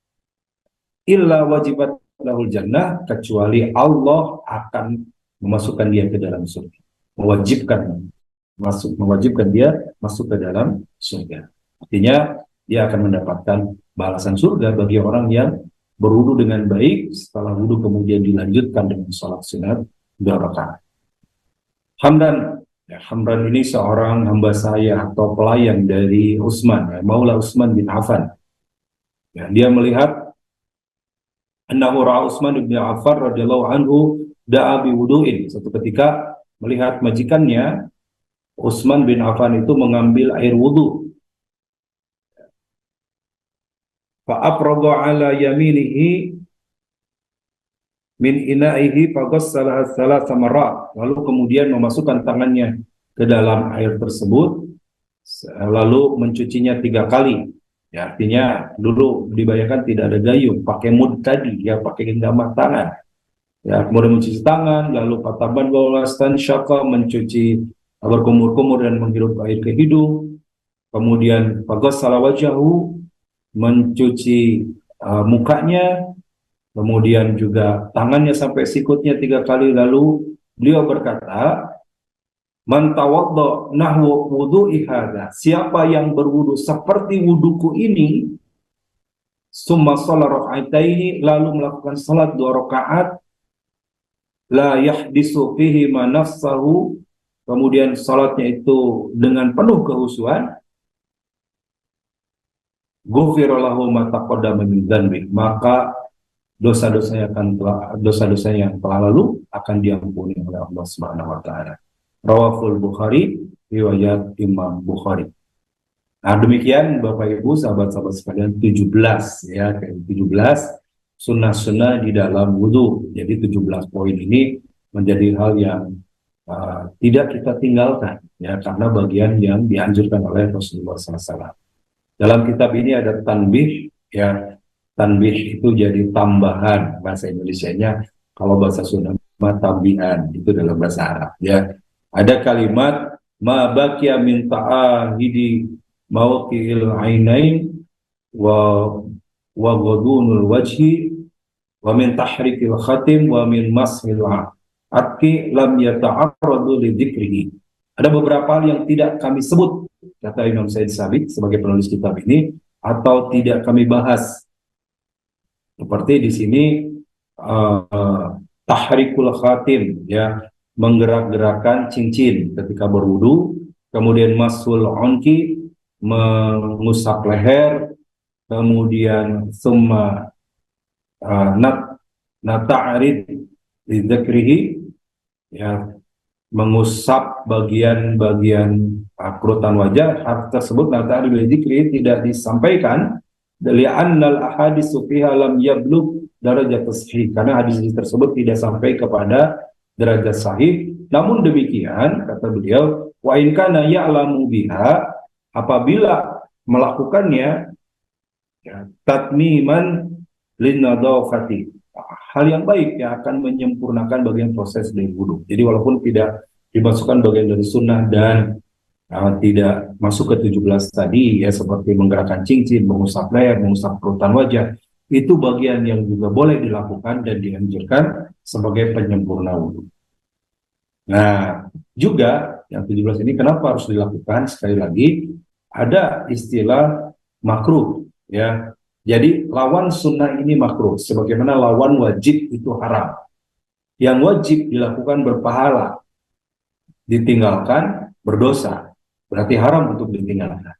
Illa wajibat lahul jannah, kecuali Allah akan memasukkan dia ke dalam surga, mewajibkan dia masuk ke dalam surga. Artinya dia akan mendapatkan balasan surga bagi orang yang berwudu dengan baik, setelah wudu kemudian dilanjutkan dengan salat sunat 2 rakaat. Hamdan, ya, Hamdan ini seorang hamba saya atau pelayan dari Utsman, ya, Maula Utsman bin Affan. Ya, dia melihat annahu ra'a Utsman bin Affan radhiyallahu anhu da'a bi wudu'in. Suatu ketika melihat majikannya Utsman bin Affan itu mengambil air wudu. Fa afraga ala yaminihi min ina'ihi faghassalaha thalatha marrat, lalu kemudian memasukkan tangannya ke dalam air tersebut, lalu mencucinya 3 kali. Ya, artinya dulu dibayangkan tidak ada gayung, pakai mud tadi, ya, pakai genggaman tangan. Ya, kemudian mencuci tangan, lalu fataban walastan syaka, mencuci, berkumur-kumur dan menghirup air ke hidung. Kemudian faghassala wajhahu, mencuci mukanya. Kemudian juga tangannya sampai sikutnya 3 kali. Lalu beliau berkata, man tawadda nahwa wudu'i hadza, siapa yang berwudu seperti wuduku ini, summa shalla rak'ataini, lalu melakukan salat 2 rakaat, la yahdisu fihi ma nafsahu, kemudian salatnya itu dengan penuh kehusuan, ghufira lahu ma taqaddama min dzanbi, maka dosa-dosa yang telah lalu akan diampuni oleh Allah Subhanahu wa taala. Rawahul Bukhari, riwayat Imam Bukhari. Nah, demikian Bapak Ibu, sahabat-sahabat sekalian, 17 ya, 17 sunnah-sunnah di dalam wudhu. Jadi 17 poin ini menjadi hal yang tidak kita tinggalkan ya, karena bagian yang dianjurkan oleh Rasulullah SAW. Dalam kitab ini ada tanbih ya, tanbih itu jadi tambahan, bahasa Indonesianya, kalau bahasa Sunda tambihan, itu dalam bahasa Arab ya. Ada kalimat ma baqiya min ta'ahidi mawqi'il ainain wa ghadunul wajhi wa min tahrikil khatim wa min mashil atki lam yata'arradu li dzikrihi. Ada beberapa hal yang tidak kami sebut, kata Imam Said Sabiq sebagai penulis kitab ini, atau tidak kami bahas. Seperti di sini tahrikul khatim ya, menggerak-gerakkan cincin ketika berwudu, kemudian masul onki, mengusap leher, kemudian summa nata'arid lidzakrihi ya, mengusap bagian-bagian kerutan wajah. Hal tersebut nata'arid lidzakrihi tidak disampaikan li'annal ahaditsu fiha lam yablugh darajat sahih, karena hadis tersebut tidak sampai kepada derajat sahih. Namun demikian, kata beliau, wa in kana ya'lamu biha, apabila melakukannya ya, tatmiman linnadafati, hal yang baik yang akan menyempurnakan bagian proses dari wudu. Jadi walaupun tidak dimasukkan bagian dari sunnah dan tidak masuk ke 17 tadi ya, seperti menggerakkan cincin, mengusap leher, mengusap kerutan wajah, itu bagian yang juga boleh dilakukan dan dianjurkan sebagai penyempurna wudu. Nah, juga yang 17 ini kenapa harus dilakukan? Sekali lagi, ada istilah makruh ya. Jadi lawan sunnah ini makruh, sebagaimana lawan wajib itu haram. Yang wajib dilakukan berpahala, ditinggalkan berdosa, berarti haram untuk ditinggalkan.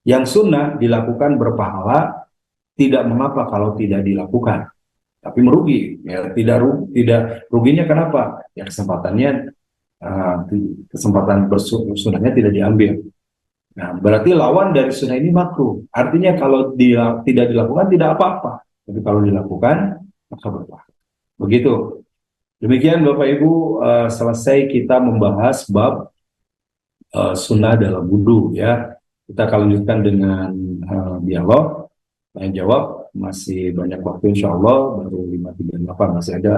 Yang sunnah dilakukan berpahala, tidak mengapa kalau tidak dilakukan, tapi merugi ya. Tidak ruginya kenapa? Ya kesempatannya, kesempatan bersunnahnya tidak diambil. Nah, berarti lawan dari sunnah ini makruh. Artinya kalau tidak dilakukan tidak apa-apa, tapi kalau dilakukan maka berpahala. Begitu. Demikian Bapak Ibu, selesai kita membahas bab sunnah dalam wudu ya. Kita akan lanjutkan dengan dialog tanya jawab. Masih banyak waktu, insya Allah baru 5.38, masih ada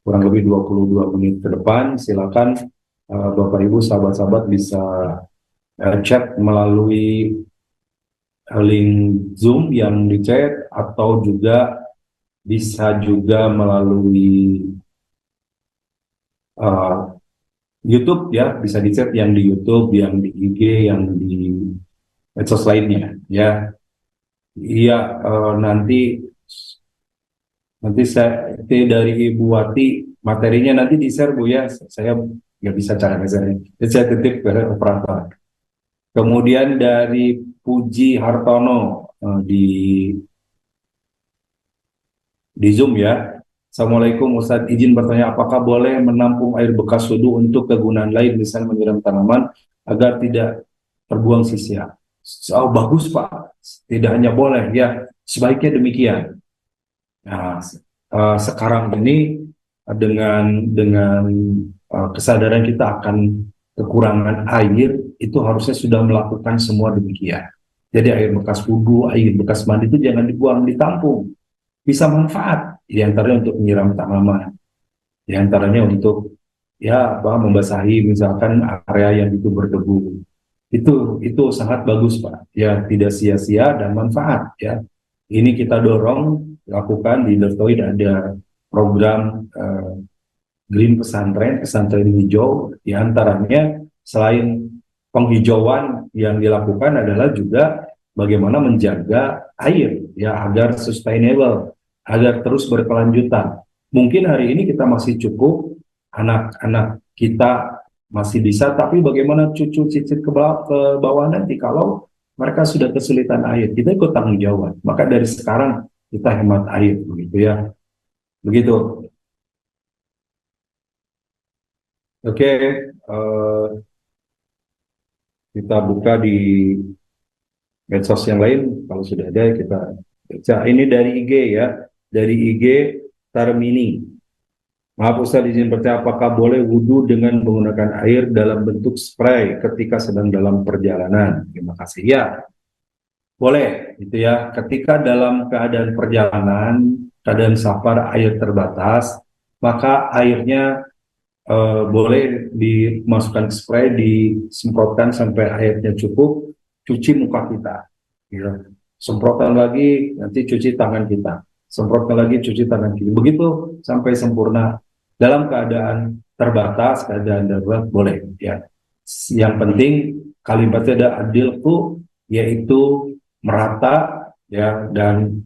kurang lebih 22 menit ke depan. Silakan Bapak Ibu, sahabat-sahabat bisa chat melalui link Zoom yang di chat, atau juga bisa juga melalui YouTube ya, bisa di chat yang di YouTube, yang di IG, yang di medsos lainnya ya. Iya, nanti saya dari Ibu Wati materinya nanti di share Bu ya. Saya nggak bisa cara nge-share, jadi saya titip ke operator. Kemudian dari Puji Hartono di Zoom ya. Assalamualaikum Ustadz, izin bertanya, apakah boleh menampung air bekas wudu untuk kegunaan lain, misalnya menyiram tanaman agar tidak terbuang sia-sia? Oh, bagus Pak, tidak hanya boleh ya, sebaiknya demikian. Nah, sekarang ini dengan kesadaran kita akan kekurangan air, itu harusnya sudah melakukan semua demikian. Jadi air bekas wudu, air bekas mandi itu jangan dibuang, ditampung. Bisa manfaat, di antaranya untuk menyiram tanaman, di antaranya untuk ya membasahi misalkan area yang itu berdebu. Itu sangat bagus Pak. Ya, tidak sia-sia dan manfaat ya. Ini kita dorong lakukan di Dertoid, ada program Green pesantren hijau. Di antaranya selain penghijauan yang dilakukan adalah juga bagaimana menjaga air ya agar sustainable, agar terus berkelanjutan. Mungkin hari ini kita masih cukup, anak-anak kita masih bisa, tapi bagaimana cucu cicit ke bawah nanti kalau mereka sudah kesulitan air, kita ikut tanggung jawab. Maka dari sekarang kita hemat air begitu ya. Begitu. Oke, kita buka di medsos yang lain. Kalau sudah ada kita baca. Ini dari IG ya, dari IG Tarmini. Maaf Ustaz, izin bertanya, apakah boleh wudhu dengan menggunakan air dalam bentuk spray ketika sedang dalam perjalanan? Terima kasih. Ya, boleh, gitu ya. Ketika dalam keadaan perjalanan, keadaan safar, air terbatas, maka airnya boleh dimasukkan ke spray, disemprotkan sampai airnya cukup, cuci muka kita. Ya. Semprotkan lagi, nanti cuci tangan kita. Semprotkan lagi, cuci tangan kita. Begitu sampai sempurna. Dalam keadaan terbatas, keadaan darurat, boleh. Ya. Yang penting kalimatnya ada adilku, yaitu merata, ya, dan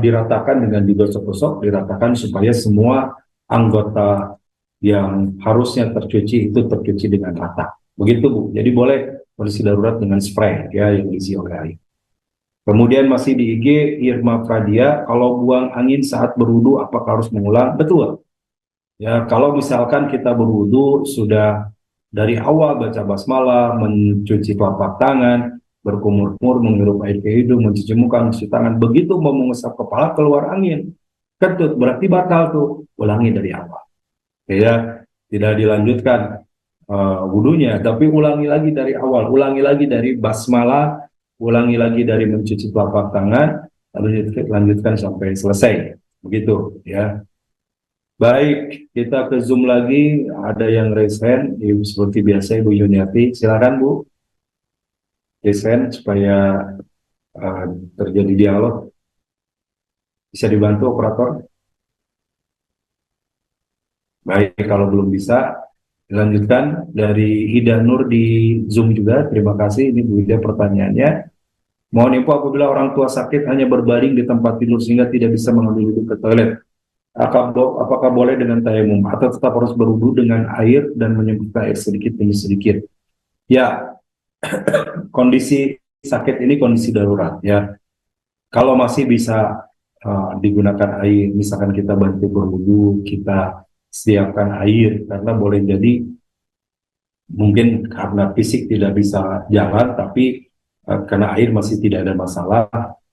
diratakan dengan digosok-gosok, diratakan supaya semua anggota yang harusnya tercuci itu tercuci dengan rata. Begitu Bu. Jadi boleh kondisi darurat dengan spray ya yang diisi oleh air. Kemudian masih di IG Irma Pradia, kalau buang angin saat berwudu apakah harus mengulang? Betul. Ya, kalau misalkan kita berwudu sudah dari awal baca basmalah, mencuci telapak tangan, berkumur-kumur, menghirup air ke hidung, mencuci muka, mencuci tangan, begitu mau mengusap kepala keluar angin, kentut, berarti batal tuh, ulangi dari awal. Ya, tidak dilanjutkan wudhunya, tapi ulangi lagi dari awal, ulangi lagi dari basmalah, ulangi lagi dari mencuci telapak tangan, lalu lanjutkan sampai selesai. Begitu ya. Baik, kita ke Zoom lagi. Ada yang raise hand, seperti biasa Ibu Yuniati. Silakan Bu, raise hand supaya uh, terjadi dialog. Bisa dibantu operator? Baik, kalau belum bisa, dilanjutkan dari Ida Nur di Zoom juga. Terima kasih, ini Bu Ida pertanyaannya. Mohon info apabila orang tua sakit hanya berbaring di tempat tidur sehingga tidak bisa mengambil wudhu ke toilet. Apakah boleh dengan tayamum atau tetap harus berwudhu dengan air dan menyemprotkan air sedikit demi sedikit? Ya, kondisi sakit ini kondisi darurat ya. Kalau masih bisa digunakan air, misalkan kita bantu berwudhu, kita siapkan air karena boleh jadi mungkin karena fisik tidak bisa jalan, tapi karena air masih tidak ada masalah,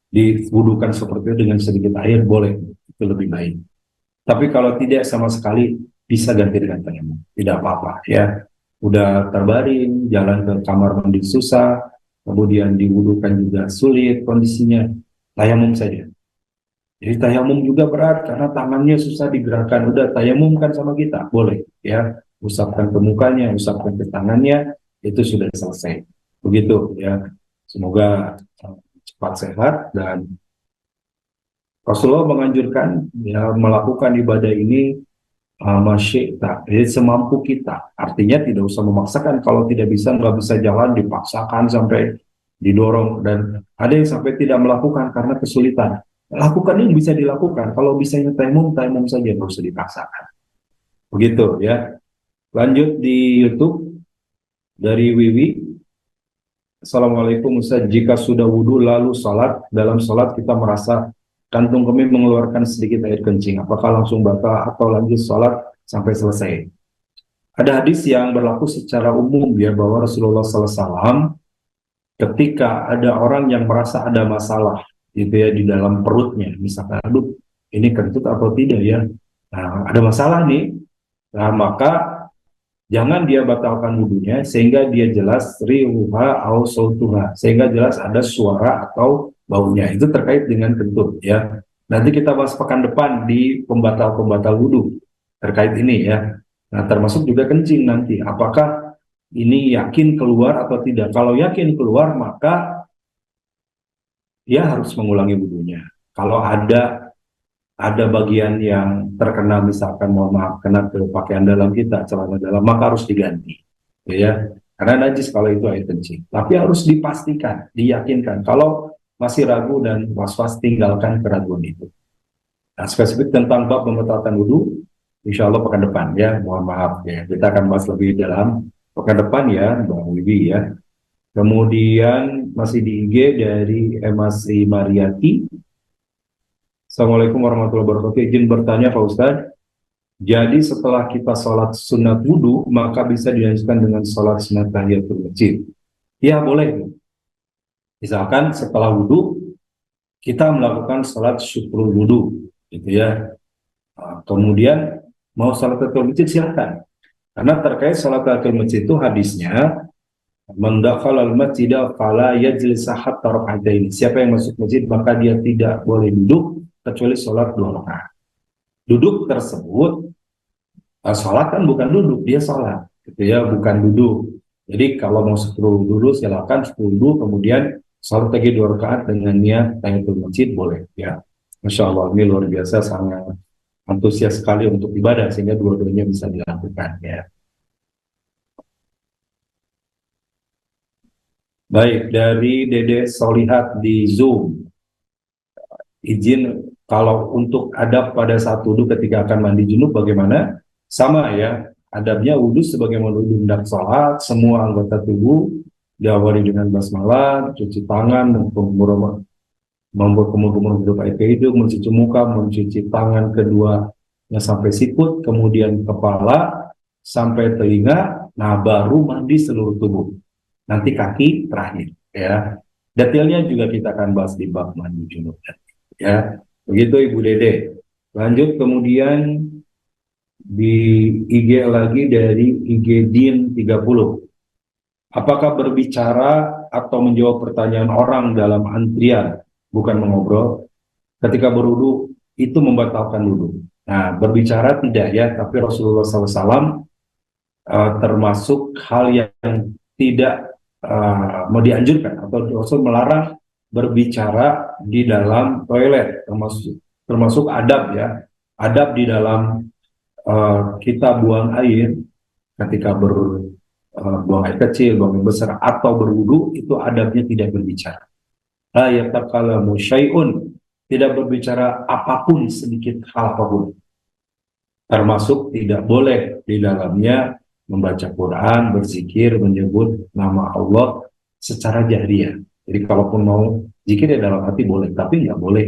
diwudukan seperti itu dengan sedikit air boleh, itu lebih baik. Tapi kalau tidak sama sekali bisa ganti dengan tayamum, tidak apa-apa ya. Udah terbaring, jalan ke kamar mandi susah, kemudian diwudukan juga sulit kondisinya, tayamum saja. Jadi tayamum juga berat karena tangannya susah digerakkan. Udah tayamum kan sama kita, boleh ya. Usapkan ke mukanya, usapkan ke tangannya, itu sudah selesai. Begitu ya. Semoga cepat sehat dan Rasulullah menganjurkan ya melakukan ibadah ini masyi'ta, jadi semampu kita. Artinya tidak usah memaksakan. Kalau tidak bisa, nggak bisa jalan, dipaksakan sampai didorong. Dan ada yang sampai tidak melakukan karena kesulitan. Lakukan yang bisa dilakukan. Kalau bisanya tayamum, tayamum saja, nggak usah dipaksakan. Begitu ya. Lanjut di YouTube dari Wiwi. Assalamualaikum Ustaz. Jika sudah wudhu lalu salat, dalam salat kita merasa kantung kemih mengeluarkan sedikit air kencing. Apakah langsung batal atau lanjut salat sampai selesai? Ada hadis yang berlaku secara umum ya bahwa Rasulullah SAW ketika ada orang yang merasa ada masalah gitu ya di dalam perutnya, misalkan aduh ini kentut atau tidak ya, nah, ada masalah nih, nah maka jangan dia batalkan wudhunya sehingga dia jelas riuha au sautuha, sehingga jelas ada suara atau baunya. Itu terkait dengan kentut ya. Nanti kita bahas pekan depan di pembatal-pembatal wudhu terkait ini ya. Nah, termasuk juga kencing nanti. Apakah ini yakin keluar atau tidak? Kalau yakin keluar, maka dia harus mengulangi wudhunya. Kalau ada bagian yang terkena, misalkan mohon maaf kena ke pakaian dalam kita, celana dalam, maka harus diganti ya, karena najis kalau itu air kencing. Tapi harus dipastikan, diyakinkan. Kalau masih ragu dan was-was, tinggalkan keraguan itu. Nah, spesifik tentang bab membatalkan wudhu, insya Allah pekan depan ya, mohon maaf ya, kita akan bahas lebih dalam pekan depan ya Mbak Wiwi ya. Kemudian masih di IG dari Emasri Mariati. Assalamualaikum warahmatullahi wabarakatuh. Izin bertanya Pak Ustadz. Jadi setelah kita sholat sunat wudhu, maka bisa dilanjutkan dengan sholat sunat tahiyatul masjid. Ya boleh. Misalkan setelah wudhu, kita melakukan sholat syukur wudhu, gitu ya. Kemudian mau sholat tahiyatul masjid silahkan. Karena terkait sholat tahiyatul masjid itu hadisnya, man dakhalal masjida fala yajlis hatta raka'ataini. Siapa yang masuk masjid maka dia tidak boleh duduk kecuali sholat 2 rakaat. Duduk tersebut, sholat kan bukan duduk, dia sholat, gitu ya, bukan duduk. Jadi kalau mau 10 dulu silakan 10, kemudian sholat lagi 2 rakaat dengan niat tahiyatul masjid boleh ya. Masya Allah, ini luar biasa, sangat antusias sekali untuk ibadah sehingga dua-duanya bisa dilakukan ya. Baik, dari Dede Solihat di Zoom, izin kalau untuk adab pada saat wudhu ketika akan mandi junub bagaimana? Sama ya, adabnya wudhu sebagaimana wudhu hendak sholat, semua anggota tubuh diawali dengan basmalah, cuci tangan, membuat kumur-kumur hidup air ke hidung, mencuci muka, mencuci tangan keduanya sampai sikut, kemudian kepala sampai telinga, nah baru mandi seluruh tubuh. Nanti kaki terakhir ya. Detailnya juga kita akan bahas di bab mandi junub ya. Begitu Ibu Dede. Lanjut kemudian di IG lagi dari IG Din 30. Apakah berbicara atau menjawab pertanyaan orang dalam antrian, bukan mengobrol, ketika berwudu itu membatalkan wudu? Nah, berbicara tidak ya, tapi Rasulullah SAW termasuk hal yang tidak mau dianjurkan atau Rasul melarang berbicara di dalam toilet, termasuk adab ya, adab di dalam kita buang air ketika buang air kecil, buang air besar atau berwudu, itu adabnya tidak berbicara. La yatakalamu syai'un, tidak berbicara apapun, sedikit hal apapun, termasuk tidak boleh di dalamnya membaca Quran, berzikir, menyebut nama Allah secara jahriyah. Jadi kalaupun mau zikir ya dalam hati boleh, tapi nggak boleh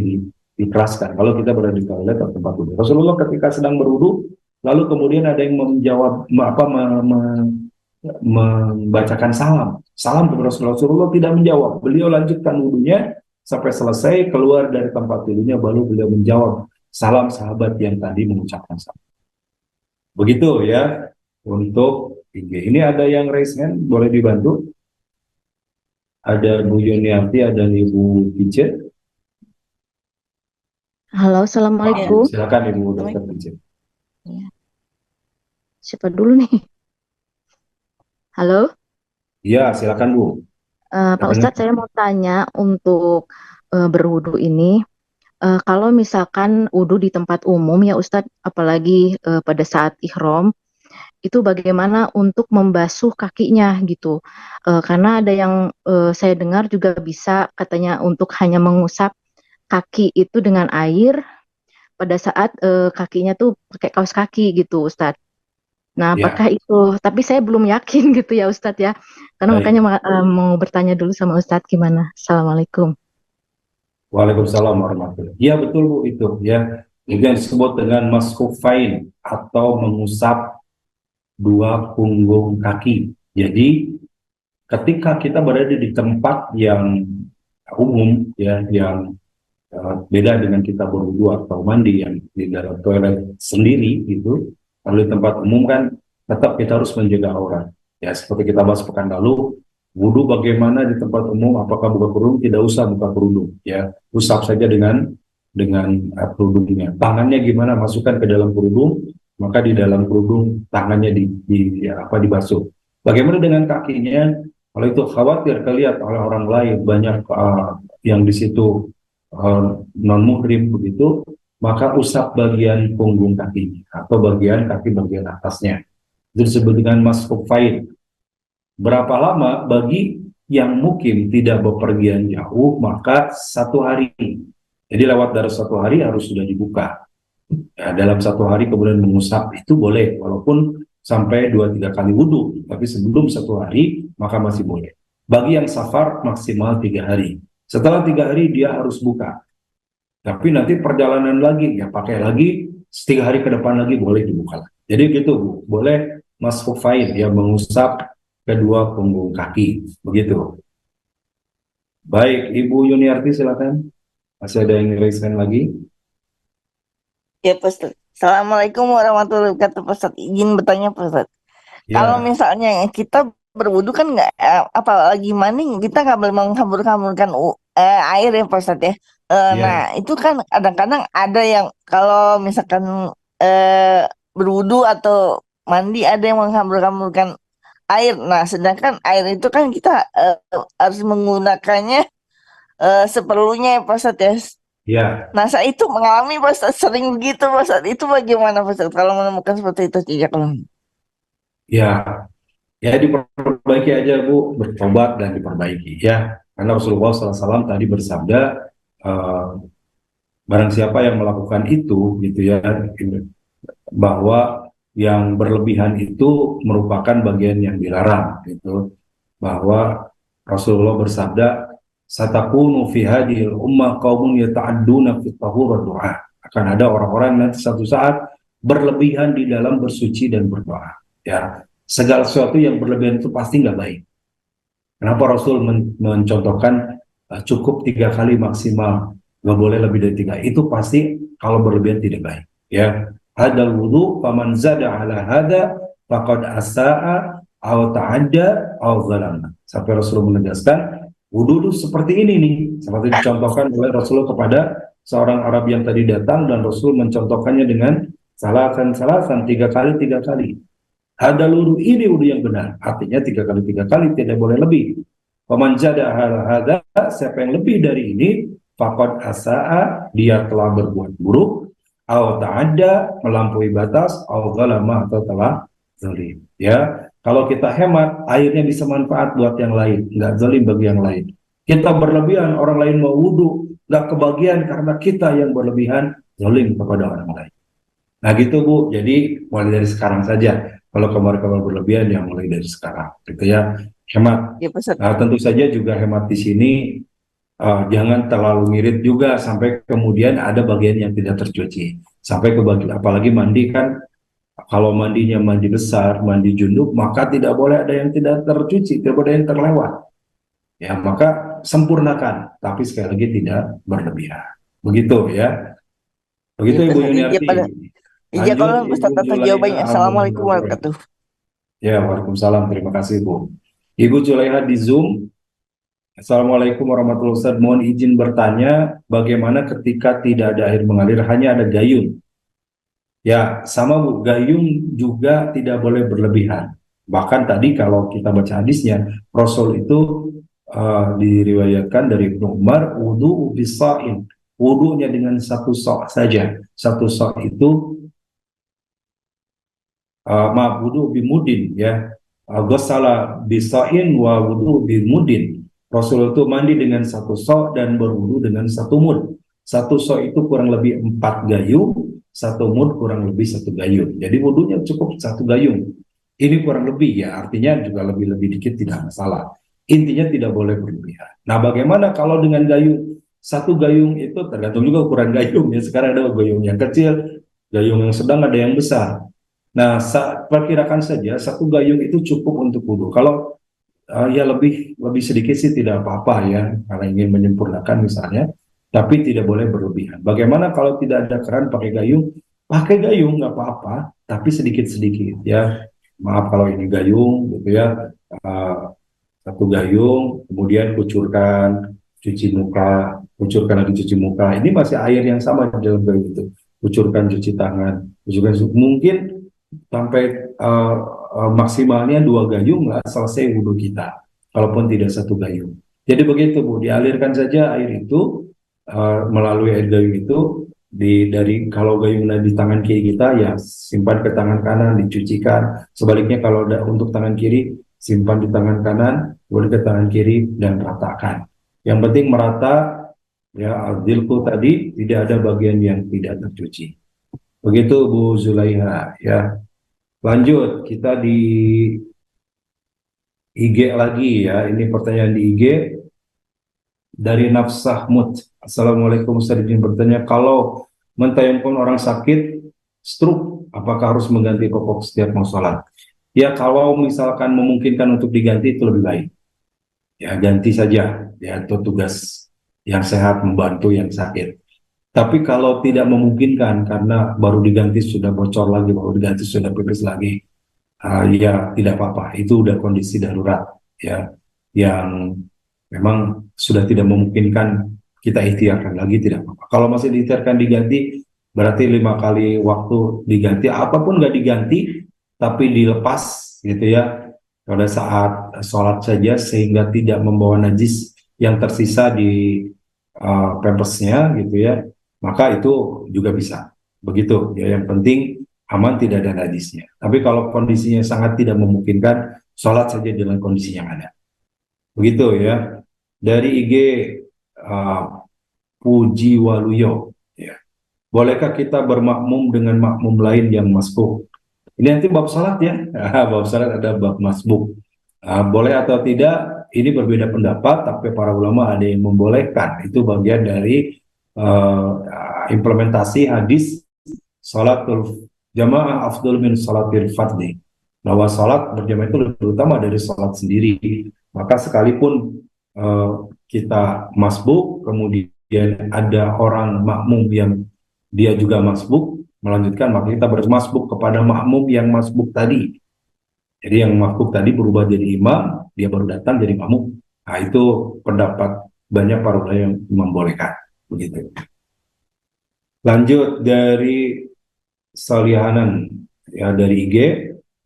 dikeraskan. Kalau kita berada di toilet atau tempat wudhu, Rasulullah ketika sedang berwudhu, lalu kemudian ada yang menjawab membacakan salam kepada Rasulullah tidak menjawab. Beliau lanjutkan wudhunya sampai selesai, keluar dari tempat wudhunya, baru beliau menjawab salam sahabat yang tadi mengucapkan salam. Begitu ya untuk IG. Ini ada yang raise hand, boleh dibantu? Ada Bu Yuniarti, ada Ibu Pice. Halo, Assalamualaikum. Silakan Ibu Dokter Pice. Ya. Siapa dulu nih? Halo? Iya, silakan Bu. Pak Ustadz, saya mau tanya untuk berwudu ini. Kalau misalkan wudu di tempat umum ya Ustadz, apalagi pada saat ihram, itu bagaimana untuk membasuh kakinya gitu? Karena ada yang saya dengar juga bisa katanya untuk hanya mengusap kaki itu dengan air pada saat kakinya tuh pakai kaos kaki gitu Ustadz. Nah, Ya, apakah itu? Tapi saya belum yakin gitu ya Ustadz ya. Karena baik. makanya mau bertanya dulu sama Ustadz gimana. Assalamualaikum. Waalaikumsalam warahmatullahi. Ya betul Bu, itu ya. Itu yang disebut dengan maskufain atau mengusap dua punggung kaki. Jadi ketika kita berada di tempat yang umum ya, yang beda dengan kita berwudu atau mandi yang di dalam toilet sendiri itu, kalau di tempat umum kan tetap kita harus menjaga aurat. Ya seperti kita bahas pekan lalu, wudu bagaimana di tempat umum, apakah buka kerudung? Tidak usah buka kerudung, ya usap saja dengan kerudungnya. Tangannya gimana? Masukkan ke dalam kerudung, maka di dalam kerudung tangannya dibasuh. Bagaimana dengan kakinya? Kalau itu khawatir kelihatan oleh orang lain, banyak yang di situ non muhrim begitu, maka usap bagian punggung kaki atau bagian kaki bagian atasnya. Itu disebut dengan maskufain. Berapa lama? Bagi yang mungkin tidak bepergian jauh, maka 1 hari. Jadi lewat dari 1 hari harus sudah dibuka. Ya, dalam 1 hari kemudian mengusap itu boleh, walaupun sampai 2-3 kali wudhu, tapi sebelum 1 hari maka masih boleh. Bagi yang safar maksimal 3 hari. Setelah 3 hari dia harus buka. Tapi nanti perjalanan lagi, ya pakai lagi, 3 hari ke depan lagi boleh dibuka lagi. Jadi gitu Bu, boleh Mas Hufaid ya mengusap kedua punggung kaki, begitu. Baik, Ibu Yuniarti silakan. Masih ada yang raise-kan lagi? Ya, Pak Ustadz. Assalamualaikum warahmatullahi wabarakatuh, Pak Ustadz. Izin bertanya, Pak Ustadz. Kalau Ya, misalnya kita berwudu kan nggak, apalagi mandi, kita nggak boleh menghambur-hamburkan air ya, Pak Ustadz ya. Nah, ya, itu kan kadang-kadang ada yang kalau misalkan eh, berwudu atau mandi ada yang menghambur-hamburkan air. Nah, sedangkan air itu kan kita harus menggunakannya seperlunya ya, Pak Ustadz ya. ya, Nah, saya itu mengalami pas sering begitu pas saat itu bagaimana Pak Ustadz kalau menemukan seperti itu tidak kalau. ya. Ya diperbaiki aja Bu, bertobat dan diperbaiki ya. Karena Rasulullah SAW tadi bersabda, eh, barang siapa yang melakukan itu, gitu ya, bahwa yang berlebihan itu merupakan bagian yang dilarang, gitu. Bahwa Rasulullah bersabda, satakunu fi hadhil ummah qaumun yata'adduna fi tahur wa du'a. Akan ada orang-orang nanti satu saat berlebihan di dalam bersuci dan berdoa. Ya, segala sesuatu yang berlebihan itu pasti nggak baik. Kenapa Rasul mencontohkan cukup 3 kali maksimal, nggak boleh lebih dari 3. Itu pasti kalau berlebihan tidak baik. Ya, hadal wudu faman zada ala hada faqad asaa aw ta'adda aw zalama. Sampai Rasul menegaskan wudu itu seperti ini nih, seperti dicontohkan oleh Rasul kepada seorang Arab yang tadi datang dan Rasul mencontohkannya dengan salasan 3 kali 3 kali. Ada luru ini wudhu yang benar. Artinya 3 kali 3 kali tidak boleh lebih. Paman jada hada, siapa yang lebih dari ini, fakad asa'a, dia telah berbuat buruk, atau ta'adda, melampaui batas, atau ghalama, atau telah zalim. Ya, kalau kita hemat, airnya bisa manfaat buat yang lain, nggak zalim bagi yang lain. Kita berlebihan, orang lain mau wudhu, nggak kebagian karena kita yang berlebihan, zalim kepada orang lain. Nah gitu Bu, jadi mulai dari sekarang saja. Kalau kamar-kamar berlebihan ya mulai dari sekarang, gitu ya. Hemat. Ya Pak Ustadz. Nah tentu saja juga hemat di sini jangan terlalu mirip juga sampai kemudian ada bagian yang tidak tercuci. Sampai ke bagian, apalagi mandi kan, kalau mandinya mandi besar, mandi junub, maka tidak boleh ada yang tidak tercuci, tidak boleh yang terlewat. Ya maka sempurnakan, tapi sekali lagi tidak berlebihan. Begitu ya. Begitu Ya Pak Ibu Ustadz. Ya Yuniarti. pada. Iya Lanjut kalau Ibu Ustadz atas Julaiha jawabannya. Amun. Assalamualaikum warahmatullahi wabarakatuh. Ya, Waalaikumsalam. Terima kasih, Bu. Ibu Julaiha di Zoom. Assalamualaikum warahmatullahi wabarakatuh. Mohon izin bertanya, bagaimana ketika tidak ada air mengalir, hanya ada gayung? Ya, sama Bu, gayung juga tidak boleh berlebihan. Bahkan tadi kalau kita baca hadisnya, Rasul itu diriwayatkan dari Ibnu Umar, wudu bisa'in. Wudunya dengan satu sok saja. Satu sok itu maaf wudu bimudin ya, gosala bisain wa wudu bimudin. Rasul itu mandi dengan satu sok dan berwudu dengan satu mud. Satu sok itu kurang lebih 4 gayung, satu mud kurang lebih 1 gayung. Jadi wudunya cukup 1 gayung. Ini kurang lebih ya, artinya juga lebih-lebih dikit tidak masalah. Intinya tidak boleh berlebihan. Nah, bagaimana kalau dengan gayung? 1 gayung itu tergantung juga ukuran gayung ya. Sekarang ada gayung yang kecil, gayung yang sedang, ada yang besar. Nah, perkirakan saja 1 gayung itu cukup untuk wudhu. Kalau ya lebih lebih sedikit sih tidak apa-apa ya, kalau ingin menyempurnakan misalnya, tapi tidak boleh berlebihan. Bagaimana kalau tidak ada keran pakai gayung? Pakai gayung nggak apa-apa, tapi sedikit-sedikit ya. Maaf kalau ini gayung gitu ya, 1 gayung, kemudian kucurkan, cuci muka, kucurkan lagi cuci muka. Ini masih air yang sama di dalam gayung itu. Kucurkan cuci tangan, kucurkan mungkin sampai maksimalnya 2 gayung lah selesai wudhu kita, kalaupun tidak 1 gayung. Jadi begitu Bu, dialirkan saja air itu melalui air gayung itu dari kalau gayungnya di tangan kiri kita ya simpan ke tangan kanan dicucikan. Sebaliknya kalau untuk tangan kiri simpan di tangan kanan, kemudian ke tangan kiri dan ratakan. Yang penting merata ya, adilku tadi tidak ada bagian yang tidak tercuci. Begitu Bu Zulaiha ya. Lanjut, kita di IG lagi ya. Ini pertanyaan di IG. dari Nafsah Mut. Assalamualaikum, Ustaz izin bertanya, kalau mentayamkan orang sakit stroke, apakah harus mengganti popok setiap mau sholat? Ya, kalau misalkan memungkinkan untuk diganti itu lebih baik. Ya, ganti saja. Ya, itu tugas yang sehat membantu yang sakit. Tapi kalau tidak memungkinkan karena baru diganti sudah bocor lagi, baru diganti sudah pipis lagi, ya tidak apa-apa. Itu udah kondisi darurat, ya, yang memang sudah tidak memungkinkan kita ikhtiarkan lagi, tidak apa-apa. Kalau masih diikhtiarkan diganti, berarti 5 kali waktu diganti, apapun nggak diganti, tapi dilepas gitu ya pada saat sholat saja sehingga tidak membawa najis yang tersisa di pampersnya gitu ya, maka itu juga bisa. Begitu ya, yang penting aman, tidak ada najisnya. Tapi kalau kondisinya sangat tidak memungkinkan, sholat saja dengan kondisi yang ada. Begitu ya. Dari IG uh, Puji Waluyo, ya. Bolehkah kita bermakmum dengan makmum lain yang masbuk? Ini nanti bab salat ya. Bab salat ada bab masbuk. Boleh atau tidak, ini berbeda pendapat, tapi para ulama ada yang membolehkan. Itu bagian dari implementasi hadis salatul jamaah afdal min salatil fardhi. Bahwa salat berjamaah itu lebih utama dari salat sendiri. Maka sekalipun kita masbuk, kemudian ada orang makmum yang dia juga masbuk, melanjutkan, maka kita bermasbuk kepada makmum yang masbuk tadi. Jadi yang masbuk tadi berubah jadi imam, dia baru datang jadi makmum. Nah, itu pendapat banyak para ulama yang membolehkan. Begitu. Lanjut dari Salihanan, ya, dari IG,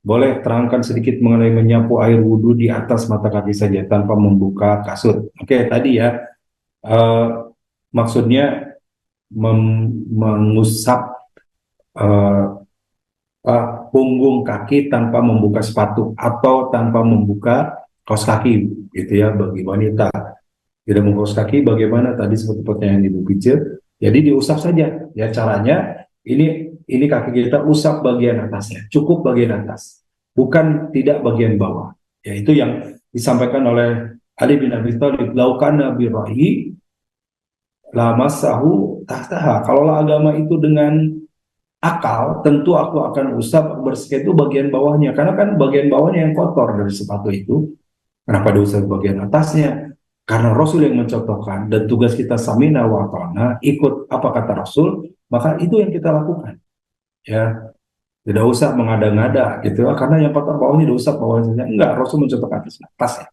boleh terangkan sedikit mengenai menyapu air wudhu di atas mata kaki saja tanpa membuka kasut. Oke, tadi ya, maksudnya mengusap punggung kaki tanpa membuka sepatu atau tanpa membuka kaos kaki, gitu ya, bagi wanita. Tidak membuka kaos kaki bagaimana tadi seperti pertanyaan Ibu Picir. Jadi diusap saja ya, caranya ini kaki kita usap bagian atasnya, cukup bagian atas, bukan tidak bagian bawah. Ya, itu yang disampaikan oleh Ali bin Abi Thalib, laukana birahi lamasahu tahtaha. Kalau agama itu dengan akal, tentu aku akan usap bersih itu bagian bawahnya, karena kan bagian bawahnya yang kotor dari sepatu itu. Kenapa diusap bagian atasnya? Karena Rasul yang mencontohkan, dan tugas kita samina wa ta'na, ikut apa kata Rasul, maka itu yang kita lakukan. Ya, tidak usah mengada-ngada gitu, karena yang kotor bawahnya diusap bawahnya. Enggak, Rasul mencontohkan atasnya.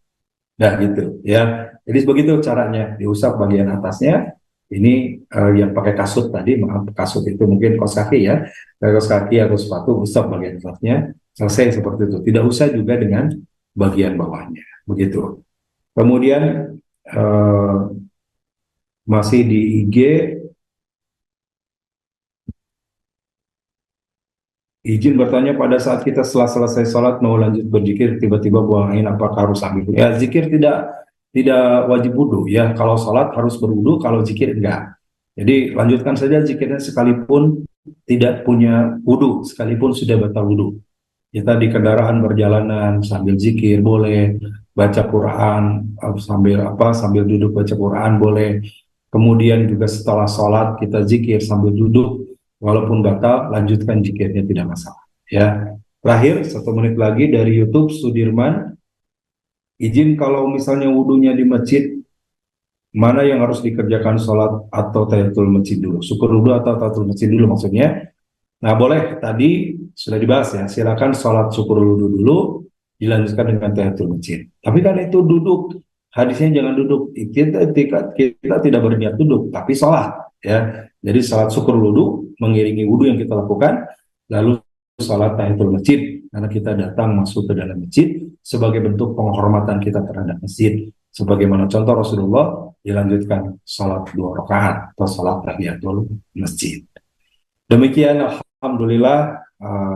Nah gitu ya. Jadi begitu caranya, diusap bagian atasnya. Ini yang pakai kasut tadi, maaf, kasut itu mungkin kaos kaki ya, kaos kaki atau sepatu, usap bagian atasnya, selesai seperti itu. Tidak usah juga dengan bagian bawahnya, begitu. Kemudian masih di IG, izin bertanya, pada saat kita setelah selesai sholat mau lanjut berzikir, tiba-tiba buang angin, apakah harus ambil? Ya, zikir tidak wajib wudhu ya. Kalau sholat harus berwudhu, kalau zikir enggak. Jadi lanjutkan saja zikirnya sekalipun tidak punya wudhu, sekalipun sudah batal wudhu. Kita di kendaraan perjalanan sambil zikir boleh, baca Quran sambil duduk baca Quran boleh. Kemudian juga setelah sholat kita zikir sambil duduk, walaupun batal lanjutkan zikirnya, tidak masalah. Ya. Terakhir 1 menit lagi dari YouTube Sudirman, izin kalau misalnya wudhunya di masjid, mana yang harus dikerjakan sholat atau tahiyatul masjid dulu? Syukur wudhu atau tahiyatul masjid dulu maksudnya? Nah, boleh, tadi sudah dibahas ya, silakan sholat syukur wudhu dulu, dilanjutkan dengan tahiyatul masjid. Tapi kan itu duduk, hadisnya jangan duduk. Kita tidak berniat duduk, tapi sholat ya. Jadi sholat syukur wudhu mengiringi wudhu yang kita lakukan, lalu sholat tahiyatul masjid karena kita datang masuk ke dalam masjid sebagai bentuk penghormatan kita terhadap masjid. Sebagaimana contoh Rasulullah, dilanjutkan sholat 2 rakaat atau sholat tahiyatul masjid. Demikian, alhamdulillah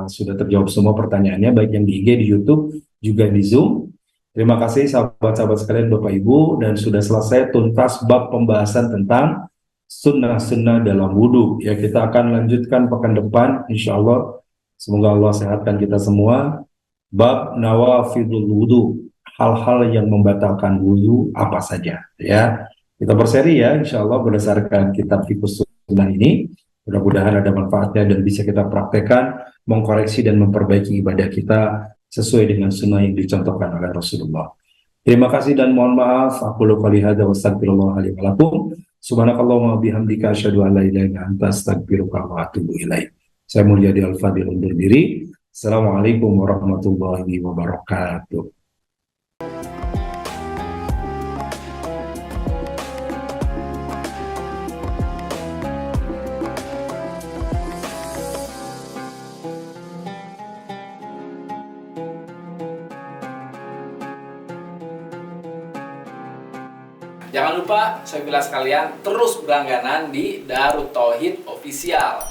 sudah terjawab semua pertanyaannya, baik yang di IG, di YouTube, juga di Zoom. Terima kasih sahabat-sahabat sekalian, Bapak Ibu, dan sudah selesai tuntas bab pembahasan tentang sunnah-sunnah dalam wudhu. Ya, kita akan lanjutkan pekan depan, insya Allah. Semoga Allah sehatkan kita semua. Bab nawafidul wudhu, hal-hal yang membatalkan wudhu apa saja. Ya, Kita berseri ya, insya Allah berdasarkan kitab Fiqhus Sunnah ini. Mudah-mudahan ada manfaatnya dan bisa kita praktekkan, mengkoreksi dan memperbaiki ibadah kita sesuai dengan sunnah yang dicontohkan oleh Rasulullah. Terima kasih dan mohon maaf. Aku lupa lihat wa astagfirullah li wa lakum. Subhanakallahumma bihamdika asyhadu an la ilaha illa anta astaghfiruka wa atubu ilaik. Saya Mulyadi Al-Fadil undur diri. Assalamualaikum warahmatullahi wabarakatuh. Jangan lupa, saya bilang sekalian, terus berlangganan di Darut Tauhid Official.